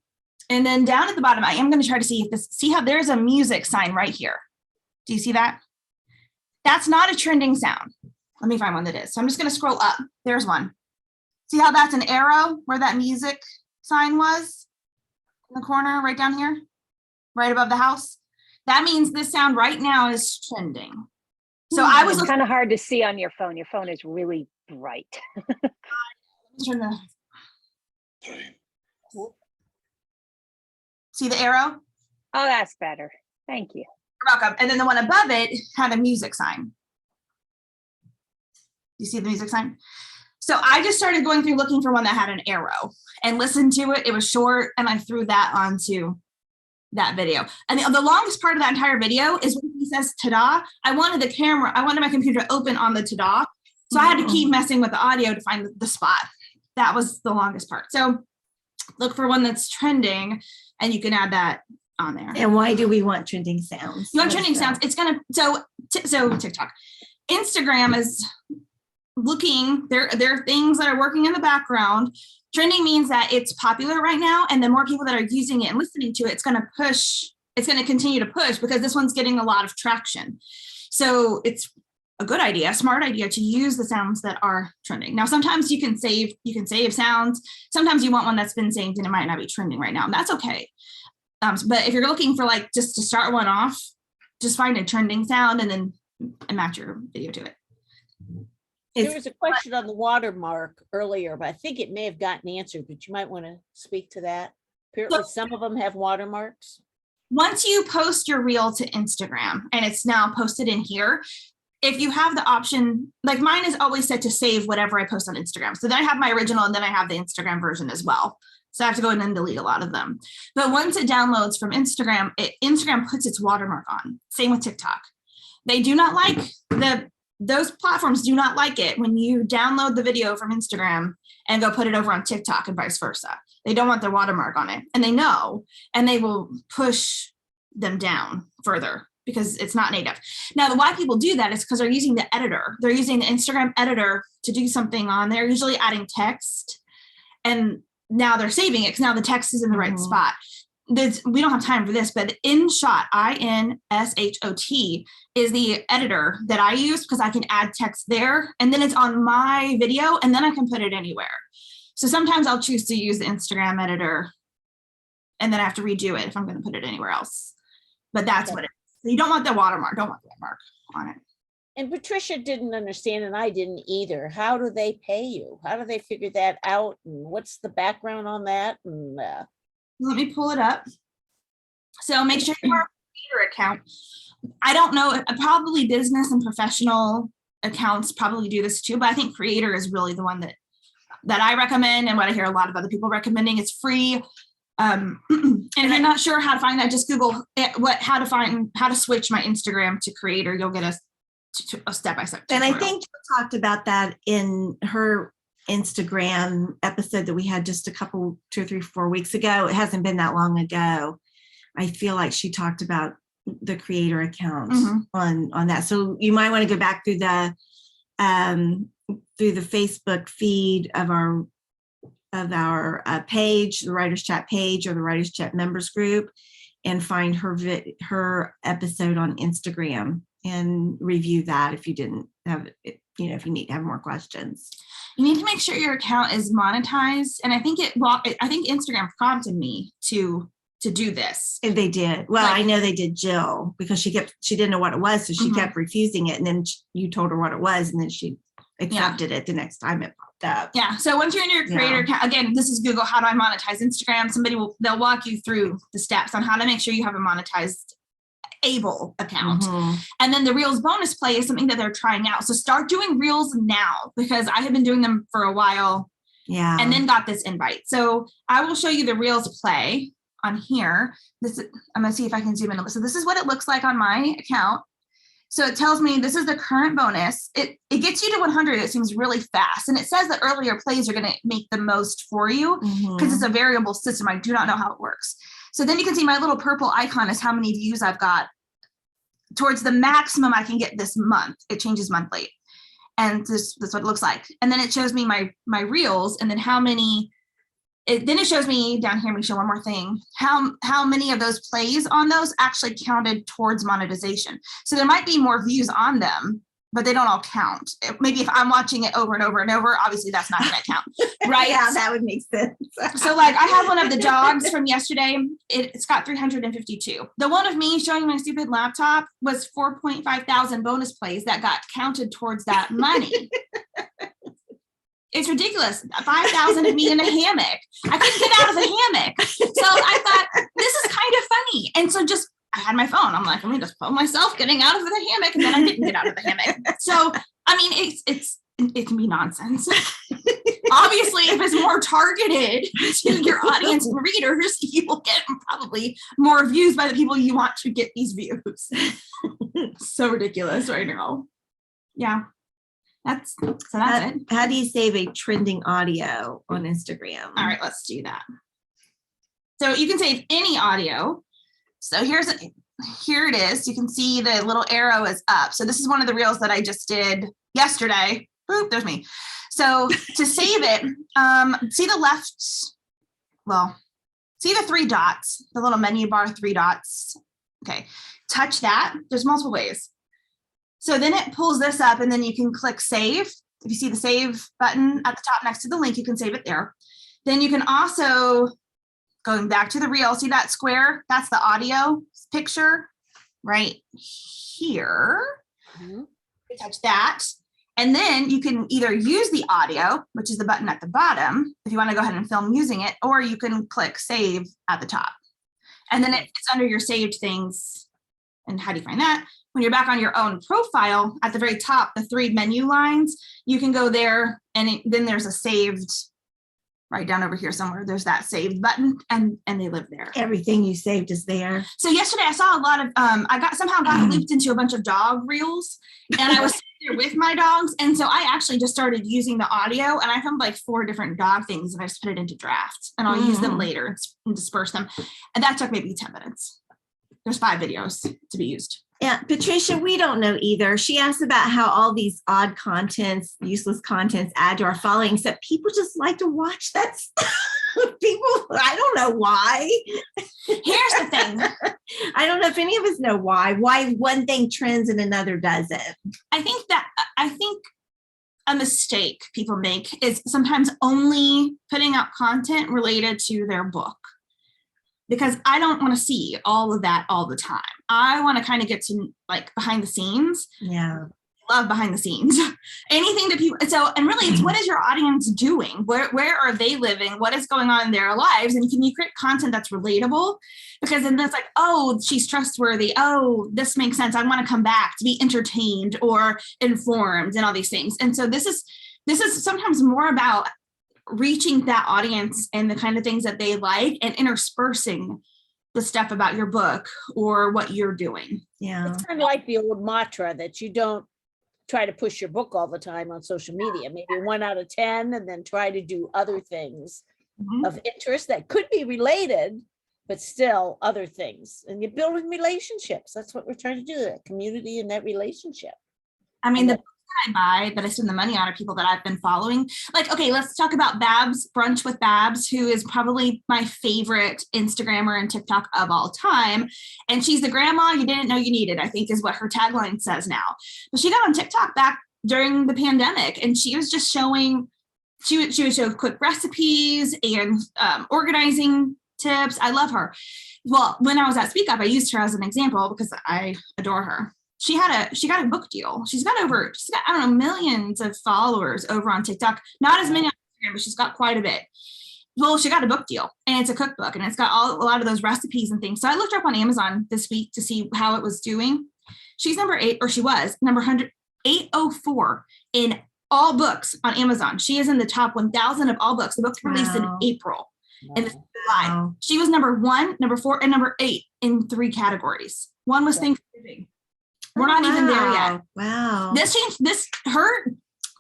and then down at the bottom, I am going to try to see how there's a music sign right here. Do you see that? That's not a trending sound. Let me find one that is. So I'm just going to scroll up. There's one. See how that's an arrow where that music sign was in the corner right down here, right above the house? That means this sound right now is trending. So I was kind of hard to see on your phone. Your phone is really bright. Turn the, see the arrow? Oh, that's better. Thank you. You're welcome. And then the one above it had a music sign. You see the music sign? So I just started going through looking for one that had an arrow and listened to it. It was short, and I threw that onto that video. And the longest part of that entire video is when he says ta-da. I wanted my computer to open on the ta-da. So I had to keep messing with the audio to find the spot. That was the longest part. So look for one that's trending, and you can add that on there. And why do we want trending sounds? You want trending sounds? It's gonna, so TikTok, Instagram is looking, there are things that are working in the background. Trending means that it's popular right now, and the more people that are using it and listening to it, it's going to continue to push because this one's getting a lot of traction. So it's a good idea, a smart idea to use the sounds that are trending. Now, sometimes you can save sounds. Sometimes you want one that's been saved and it might not be trending right now, and that's okay. But if you're looking for like just to start one off, just find a trending sound and then match your video to it. There was a question on the watermark earlier, but I think it may have gotten answered, but you might want to speak to that. Apparently some of them have watermarks. Once you post your reel to Instagram and it's now posted in here, if you have the option, like mine is always set to save whatever I post on Instagram. So then I have my original and then I have the Instagram version as well. So I have to go in and delete a lot of them. But once it downloads from Instagram, Instagram puts its watermark on. Same with TikTok. They do not like those platforms do not like it when you download the video from Instagram and go put it over on TikTok and vice versa. They don't want their watermark on it, and they know, and they will push them down further because it's not native. Now, why people do that is because they're using the editor. They're using the Instagram editor to do something on there, usually adding text, and now they're saving it because now the text is in the right spot. We don't have time for this, but InShot, INSHOT, is the editor that I use because I can add text there, and then it's on my video, and then I can put it anywhere. So sometimes I'll choose to use the Instagram editor, and then I have to redo it if I'm going to put it anywhere else. But that's what it is. You don't want the watermark. Don't want the watermark on it. And Patricia didn't understand, and I didn't either. How do they pay you? How do they figure that out? And what's the background on that? And let me pull it up. So make sure you have a creator account. I don't know, probably business and professional accounts probably do this too, but I think creator is really the one that I recommend and what I hear a lot of other people recommending. It's free. And if you're not sure how to find that, just Google how to switch my Instagram to creator. You'll get a step-by-step tutorial. And I think you talked about that in her Instagram episode that we had just 2 or 3, 4 weeks ago. It hasn't been that long ago. I feel like she talked about the creator account on that. So you might want to go back through the Facebook feed of our page, the Writers Chat page or the Writers Chat members group, and find her episode on Instagram and review that if you didn't have it. If you need to have more questions. You need to make sure your account is monetized. And I think Instagram prompted me to do this. And they did. Well, I know they did Jill because she didn't know what it was. So she kept refusing it. And then you told her what it was. And then she accepted it the next time it popped up. Yeah. So once you're in your creator account, again, this is Google, how do I monetize Instagram? They'll walk you through the steps on how to make sure you have a monetized able account. And then the Reels bonus play is something that they're trying out. So start doing Reels now because I have been doing them for a while. Yeah. and then got this invite. So I will show you the Reels play on here. I'm gonna see if I can zoom in. So this is what it looks like on my account. So it tells me this is the current bonus. It gets you to 100. It seems really fast. And it says that earlier plays are going to make the most for you because it's a variable system. I do not know how it works. So then you can see my little purple icon is how many views I've got towards the maximum I can get this month. It changes monthly. And that's what it looks like. And then it shows me my reels and then how many. Then it shows me down here, let me show one more thing, how many of those plays on those actually counted towards monetization. So there might be more views on them, but they don't all count. Maybe if I'm watching it over and over and over, obviously that's not going to count, right? Yeah, that would make sense. So like I have one of the dogs from yesterday. It's got 352. The one of me showing my stupid laptop was 4.5 thousand bonus plays that got counted towards that money. It's ridiculous. 5,000 of me in a hammock. I couldn't get out of the hammock. So I thought, this is kind of funny. And so I had my phone. I'm like, let me just film myself getting out of the hammock. And then I didn't get out of the hammock. So, I mean, it can be nonsense. Obviously, if it's more targeted to your audience and readers, you will get probably more views by the people you want to get these views. So ridiculous right now. Yeah. That's it. How do you save a trending audio on Instagram? All right, let's do that. So you can save any audio. So here it is. You can see the little arrow is up. So this is one of the reels that I just did yesterday. Oop, there's me. So to save it, see the left, see the 3 dots, the little menu bar, 3 dots. Okay, touch that. There's multiple ways. So then it pulls this up and then you can click save. If you see the save button at the top next to the link, you can save it there. Then you can also, going back to the reel, see that square? That's the audio picture right here. You touch that. And then you can either use the audio, which is the button at the bottom, if you want to go ahead and film using it, or you can click save at the top. And then it's under your saved things. And how do you find that? When you're back on your own profile, at the very top, the 3 menu lines, you can go there and then there's a saved, right down over here somewhere, there's that saved button and they live there. Everything you saved is there. So yesterday I saw a lot of, I somehow got looped into a bunch of dog reels and I was sitting there with my dogs. And so I actually just started using the audio and I filmed like 4 different dog things and I just put it into drafts and I'll use them later and disperse them. And that took maybe 10 minutes. There's 5 videos to be used. Yeah, Patricia, we don't know either. She asked about how all these odd contents, useless contents add to our following, except people just like to watch that stuff. People, I don't know why. Here's the thing. I don't know if any of us know why one thing trends and another doesn't. I think a mistake people make is sometimes only putting out content related to their book. Because I don't want to see all of that all the time. I want to kind of get to like behind the scenes. Yeah. Love behind the scenes. Anything that people, and really it's what is your audience doing? Where are they living? What is going on in their lives? And can you create content that's relatable? Because then that's like, oh, she's trustworthy. Oh, this makes sense. I want to come back to be entertained or informed and all these things. And so this is sometimes more about reaching that audience and the kind of things that they like and interspersing the stuff about your book or what you're doing. Yeah. It's kind of like the old mantra that you don't try to push your book all the time on social media, maybe 1 out of 10, and then try to do other things of interest that could be related, but still other things. And you're building relationships. That's what we're trying to do, that community and that relationship. I mean, the books that I buy, that I spend the money on, are people that I've been following. Like, okay, let's talk about Babs, Brunch with Babs, who is probably my favorite Instagrammer and TikTok of all time. And she's the grandma you didn't know you needed, I think is what her tagline says now. But she got on TikTok back during the pandemic, and she was just showing, she would show quick recipes and organizing tips. I love her. Well, when I was at Speak Up, I used her as an example because I adore her. She got a book deal. She's got I don't know, millions of followers over on TikTok. Not as many on Instagram, but she's got quite a bit. Well, she got a book deal and it's a cookbook and it's got a lot of those recipes and things. So I looked her up on Amazon this week to see how it was doing. She's number 8, or she was number 804 in all books on Amazon. She is in the top 1,000 of all books. The book's released Wow. in April. And this is July. Wow. She was number 1, number 4, and number 8 in 3 categories. One was Thanksgiving. We're not even there yet. Wow. Her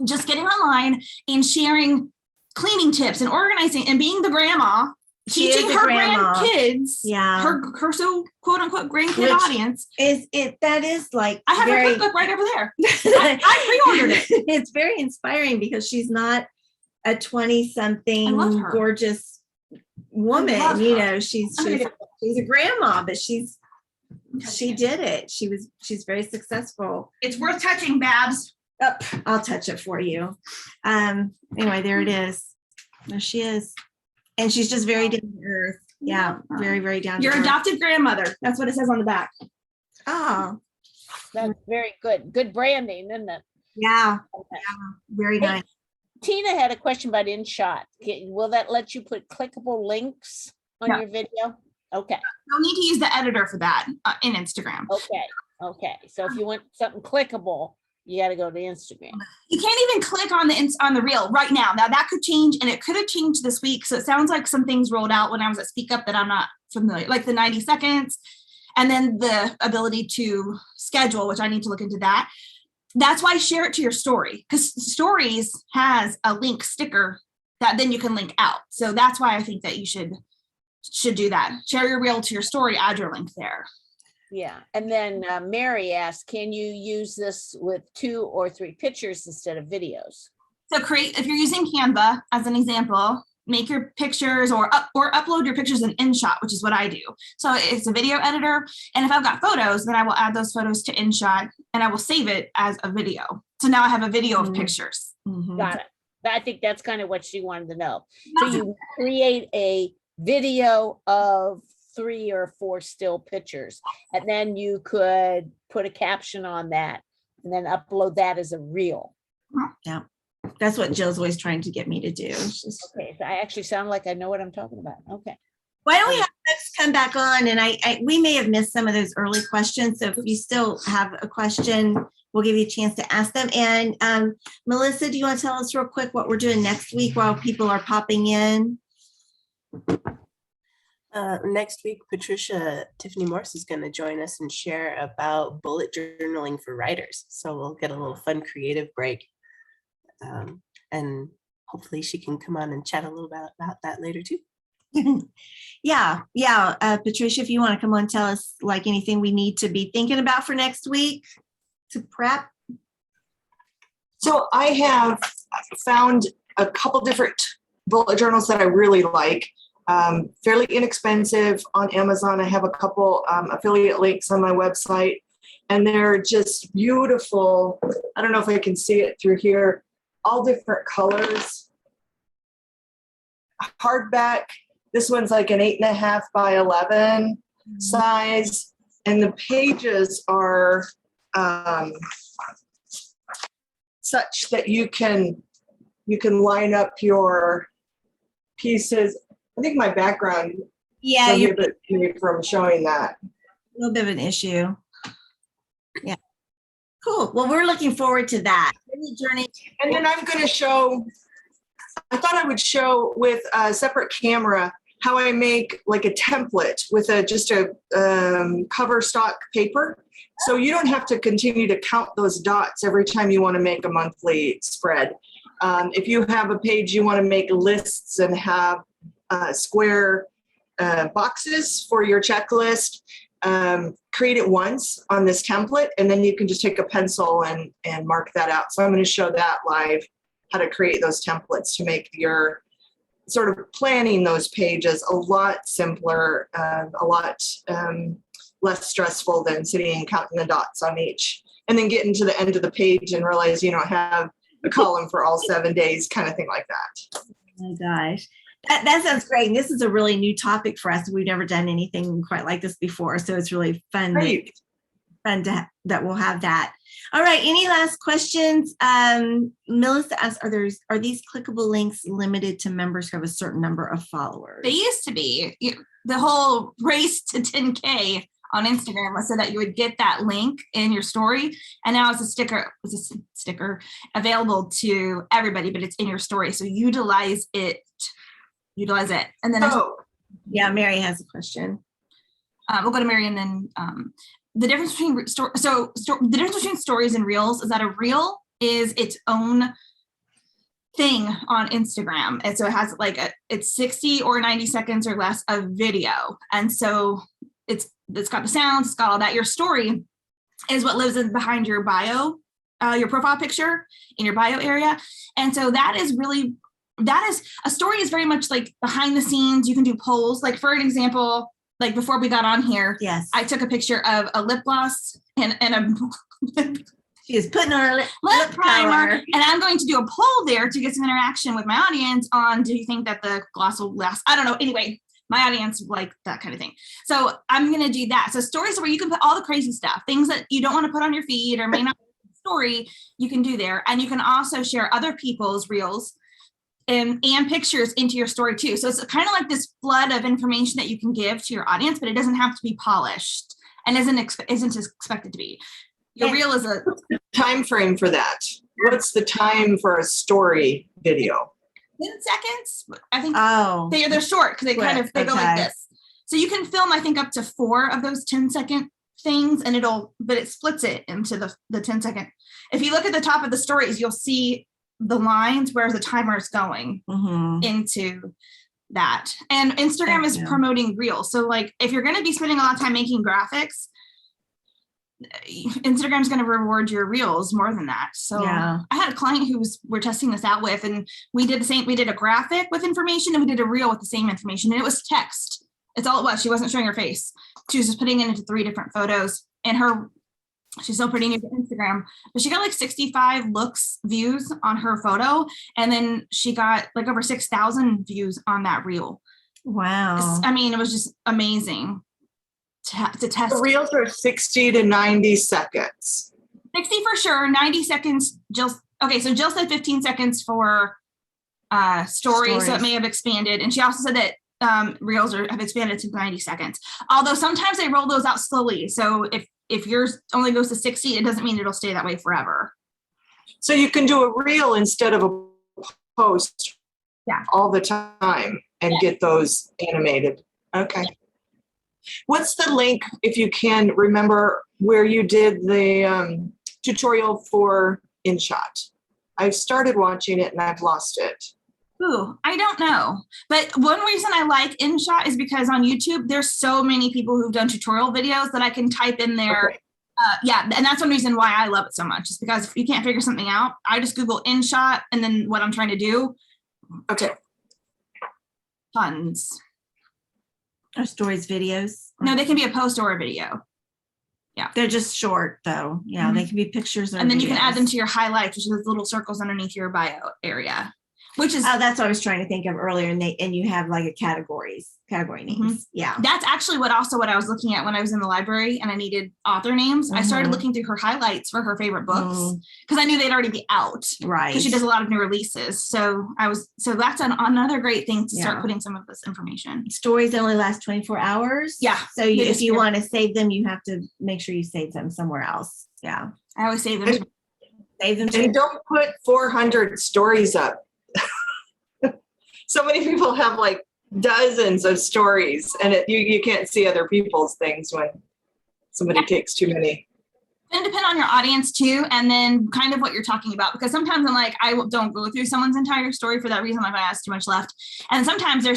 just getting online and sharing cleaning tips and organizing and being the grandma, She is teaching a her grandma. grandkids, Yeah. her so quote unquote grandkid Which audience. That is like I have her very, cookbook right over there. I pre-ordered it. It's very inspiring because she's not a I love 20-something her. gorgeous woman. love You her. know, she's a grandma, but she did it. She's very successful. It's worth touching, Babs. Oh, I'll touch it for you. Anyway, there it is. There she is. And she's just very down to earth. Yeah, very, very down Your to earth. adopted grandmother. That's what it says on the back. Oh, That's very good. Good branding, isn't it? yeah. Okay. Very Hey, nice. Tina had a question about InShot. Will that let you put clickable links on No. your video? Okay, You'll need to use the editor for that in Instagram. okay. So if you want something clickable, you got to go to Instagram. You can't even click on the reel right now. Now that could change, and it could have changed this week. So it sounds like some things rolled out when I was at Speak Up that I'm not familiar, like the 90 seconds, and then the ability to schedule, which I need to look into that. That's why share it to your story, because stories has a link sticker that then you can link out. So that's why I think that you should do that. Share your reel to your story, add your link there. Yeah, and then Mary asked, can you use this with 2 or 3 pictures instead of videos? So if you're using Canva as an example, make your pictures or upload your pictures in InShot, which is what I do. So it's a video editor. And if I've got photos, then I will add those photos to InShot and I will save it as a video. So now I have a video of pictures. Mhm. Got it. I think that's kind of what she wanted to know. So you create a video of 3 or 4 still pictures, and then you could put a caption on that and then upload that as a reel. That's what Jill's always trying to get me to do. It's just- Okay, so I actually sound like I know what I'm talking about. Okay. Why don't we have Rex come back on? And we may have missed some of those early questions. So if you still have a question, we'll give you a chance to ask them. And Melissa, do you want to tell us real quick what we're doing next week while people are popping in? Next week, Tiffany Morse is going to join us and share about bullet journaling for writers. So we'll get a little fun creative break. And hopefully she can come on and chat a little bit about that later too. Yeah. Patricia, if you want to come on, tell us like anything we need to be thinking about for next week to prep. So I have found a couple different bullet journals that I really like. Fairly inexpensive on Amazon. I have a couple affiliate links on my website, and they're just beautiful. I don't know if I can see it through here. All different colors. Hardback. This one's like an 8.5 by 11 size, and the pages are such that you can line up your pieces. I think my background Yeah, you're prohibits me from showing that. a little bit of an issue. Yeah. Cool. Well, we're looking forward to that. Journey. And then I'm going to show, I thought I would show with a separate camera how I make like a template with just a cover stock paper. So you don't have to continue to count those dots every time you want to make a monthly spread. If you have a page you want to make lists and have square boxes for your checklist, create it once on this template, and then you can just take a pencil and mark that out. So I'm going to show that live, how to create those templates to make your sort of planning those pages a lot simpler, a lot less stressful than sitting and counting the dots on each, and then getting to the end of the page and realize you don't have a column for all 7 days, kind of thing like that. Oh my gosh. That sounds great. And this is a really new topic for us. We've never done anything quite like this before. So it's really fun, Great. that we'll have that. All right. Any last questions? Melissa asks, are these clickable links limited to members who have a certain number of followers? They used to be. The whole race to 10K on Instagram was so that you would get that link in your story. And now it's a sticker available to everybody, but it's in your story. So utilize it. And then Yeah, Mary has a question. we'll go to Mary, and then the difference between the difference between stories and reels is that a reel is its own thing on Instagram. And so it has it's 60 or 90 seconds or less of video. And so it's got the sounds, it's got all that. Your story is what lives in behind your bio, your profile picture in your bio area. And so a story is very much like behind the scenes. You can do polls. Like for an example, like before we got on here, Yes, I took a picture of a lip gloss and a she is putting on her lip primer, color. and I'm going to do a poll there to get some interaction with my audience on, do you think that the gloss will last? I don't know. Anyway, my audience like that kind of thing. So I'm going to do that. So stories are where you can put all the crazy stuff, things that you don't want to put on your feed or may not be a story, you can do there. And you can also share other people's reels and pictures into your story too. So it's kind of like this flood of information that you can give to your audience, but it doesn't have to be polished and isn't expected to be. Your reel is a time frame for that. What's the time for a story video? 10 seconds. I think they're short because they go like this. So you can film, I think, up to 4 of those 10-second things, and but it splits it into the 10-second. If you look at the top of the stories, you'll see the lines where the timer is going into that. And Instagram is promoting reels. So like if you're going to be spending a lot of time making graphics, Instagram's going to reward your reels more than that. So I had a client who we're testing this out with, and we did the same. We did a graphic with information and we did a reel with the same information, and it was text. It's all it was. She wasn't showing her face. She was just putting it into 3 different photos, and she's so pretty new to Instagram, but she got like 65 views on her photo. And then she got like over 6,000 views on that reel. Wow. I mean, it was just amazing to test. The reels are 60 to 90 seconds. 60 for sure. 90 seconds. Okay. So Jill said 15 seconds for stories. So it may have expanded. And she also said that reels have expanded to 90 seconds. Although sometimes they roll those out slowly. So if yours only goes to 60, it doesn't mean it'll stay that way forever. So you can do a reel instead of a post all the time and get those animated. Okay. What's the link, if you can remember, where you did the tutorial for InShot? I've started watching it and I've lost it. Ooh, I don't know. But one reason I like InShot is because on YouTube, there's so many people who've done tutorial videos that I can type in there. Okay. And that's one reason why I love it so much. Is because if you can't figure something out, I just Google InShot and then what I'm trying to do. Okay. Tons. Are stories videos? No, they can be a post or a video. They're just short though. Yeah, they can be pictures. And then you can add them to your highlights, which is those little circles underneath your bio area. Which is that's what I was trying to think of earlier, and you have like a category names. Yeah, that's actually what I was looking at when I was in the library and I needed author names. I started looking through her highlights for her favorite books because I knew they'd already be out, right? Because she does a lot of new releases. So that's another great thing to start putting some of this information. Stories only last 24 hours. Yeah. So if you want to save them, you have to make sure you save them somewhere else. Yeah, I always save them. And don't put 400 stories up. So many people have like dozens of stories, and you can't see other people's things when somebody takes too many. And depend on your audience too, and then kind of what you're talking about, because sometimes I'm like, I don't go through someone's entire story for that reason. Like I asked too much left, and sometimes they're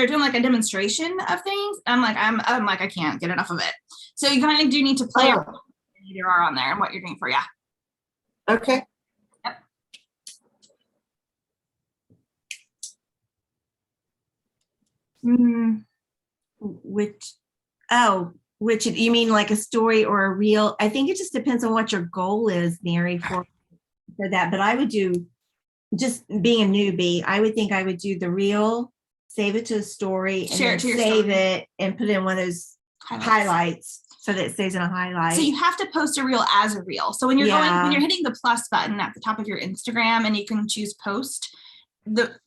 doing like a demonstration of things. I'm like, I can't get enough of it. So you kind of do need to play around what you are on there and what you're doing for you. Okay. Which you mean like a story or a reel? I think it just depends on what your goal is, Mary, for that. But I would do, just being a newbie, I would think I would do the reel, save it to a story, and Share then it to your save story. it and put it in one of those highlights so that it stays in a highlight. So you have to post a reel as a reel. So when you're when you're hitting the plus button at the top of your Instagram and you can choose post,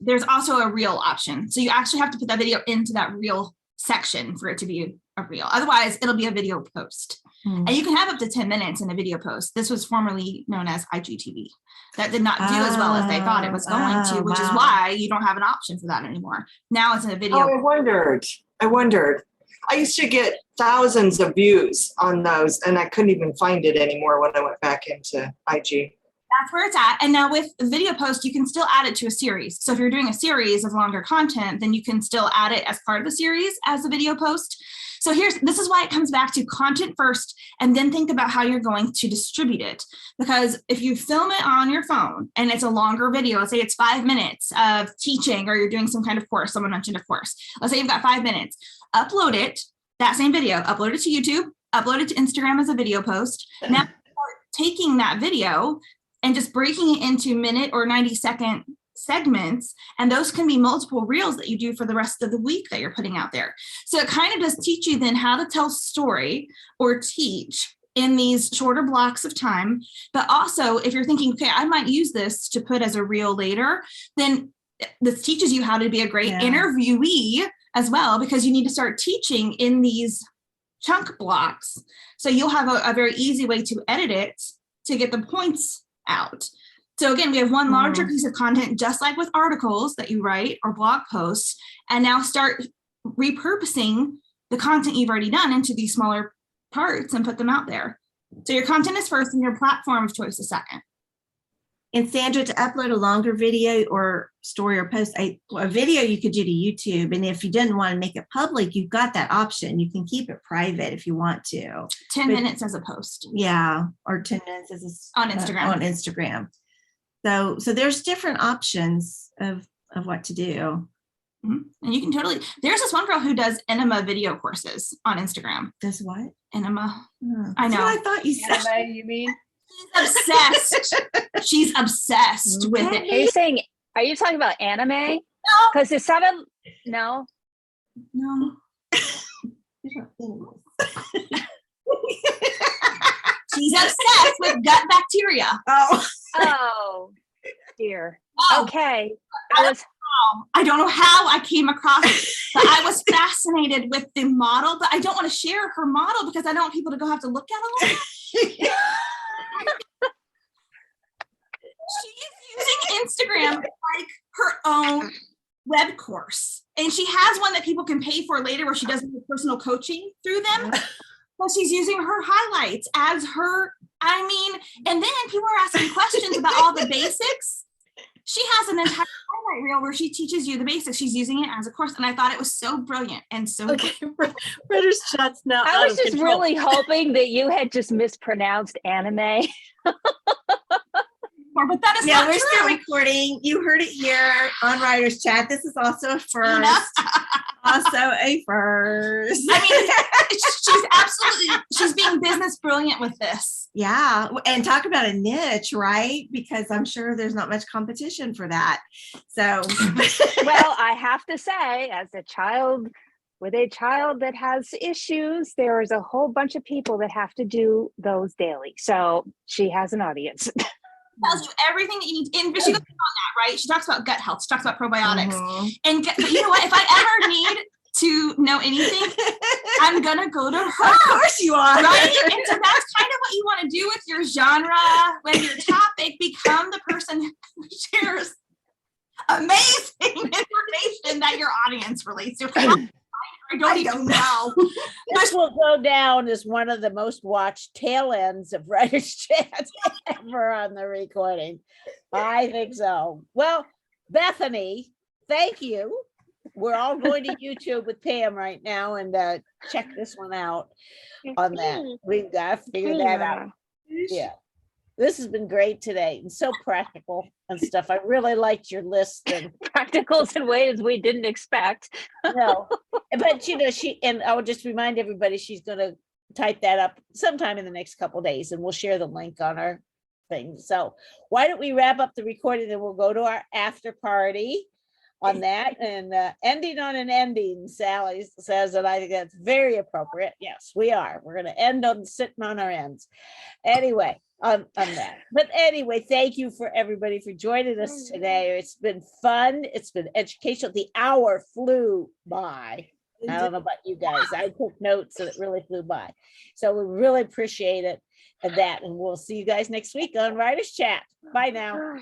there's also a reel option. So you actually have to put that video into that reel section for it to be a reel. Otherwise, it'll be a video post. And you can have up to 10 minutes in a video post. This was formerly known as IGTV. That did not do as well as they thought it was going to, which is why you don't have an option for that anymore. Now it's in a video. Oh, I wondered. I used to get thousands of views on those, and I couldn't even find it anymore when I went back into IG. That's where it's at. And now with the video post, you can still add it to a series. So if you're doing a series of longer content, then you can still add it as part of the series as a video post. So this is why it comes back to content first, and then think about how you're going to distribute it. Because if you film it on your phone and it's a longer video, let's say it's 5 minutes of teaching, or you're doing some kind of course, someone mentioned a course. Let's say you've got 5 minutes, upload it, that same video, upload it to YouTube, upload it to Instagram as a video post. Now start taking that video and just breaking it into minute or 90-second segments. And those can be multiple reels that you do for the rest of the week that you're putting out there. So it kind of does teach you then how to tell story or teach in these shorter blocks of time. But also, if you're thinking, okay, I might use this to put as a reel later, then this teaches you how to be a great interviewee as well, because you need to start teaching in these chunk blocks. So you'll have a very easy way to edit it to get the points out. So again, we have one larger piece of content, just like with articles that you write or blog posts, and now start repurposing the content you've already done into these smaller parts and put them out there. So your content is first and your platform of choice is second. And Sandra, to upload a longer video or story or post, a video you could do to YouTube. And if you didn't want to make it public, you've got that option. You can keep it private if you want to. 10 minutes as a post. Yeah, or 10 minutes as on Instagram. On Instagram. So there's different options of what to do. And you can totally, there's this one girl who does enema video courses on Instagram. Does what? Enema. I know. I thought you said. Anime, you mean? She's obsessed. She's obsessed with it. Are you talking about anime? No. Because it sounded, no. No. She's obsessed with gut bacteria. Oh, dear. Okay. I don't know how I came across it, but I was fascinated with the model, but I don't want to share her model because I don't want people to go have to look at it. She's using Instagram like her own web course. And she has one that people can pay for later where she does personal coaching through them. But she's using her highlights as her, and then people are asking questions about all the basics. She has an entire highlight reel where she teaches you the basics. She's using it as a course. And I thought it was so brilliant and so Writer's Chat's now I was just really hoping that you had just mispronounced anime. But that is not we're true. still recording. You heard it here on Writer's Chat. This is also a first. Also a first. She's being business brilliant with this. Yeah. And talk about a niche, right? Because I'm sure there's not much competition for that. So. Well, I have to say, as a child with a child that has issues, there is a whole bunch of people that have to do those daily. So she has an audience. Tells you everything that you need. And she goes on that, right? She talks about gut health. She talks about probiotics. But you know what? If I ever need to know anything, I'm gonna go to her. Of course you are. Right? And so that's kind of what you want to do with your genre, with your topic. Become the person who shares amazing information that your audience relates to. I don't even know. This will go down as one of the most watched tail ends of Writer's Chat ever on the recording. I think so. Well, Bethany, thank you. We're all going to YouTube with Pam right now and check this one out on that. We've got to figure that out. Yeah. This has been great today and so practical and stuff. I really liked your list and Practicals in ways we didn't expect. no, but and I would just remind everybody she's going to type that up sometime in the next couple of days and we'll share the link on our thing. So why don't we wrap up the recording and we'll go to our after party on that and ending on an ending. Sally says, and I think that's very appropriate. Yes, we are. We're going to end on sitting on our ends. Anyway. On that. But anyway, thank you for everybody for joining us today. It's been fun. It's been educational. The hour flew by. I don't know about you guys. I took notes and it really flew by. So we really appreciate it and we'll see you guys next week on Writers Chat. Bye now.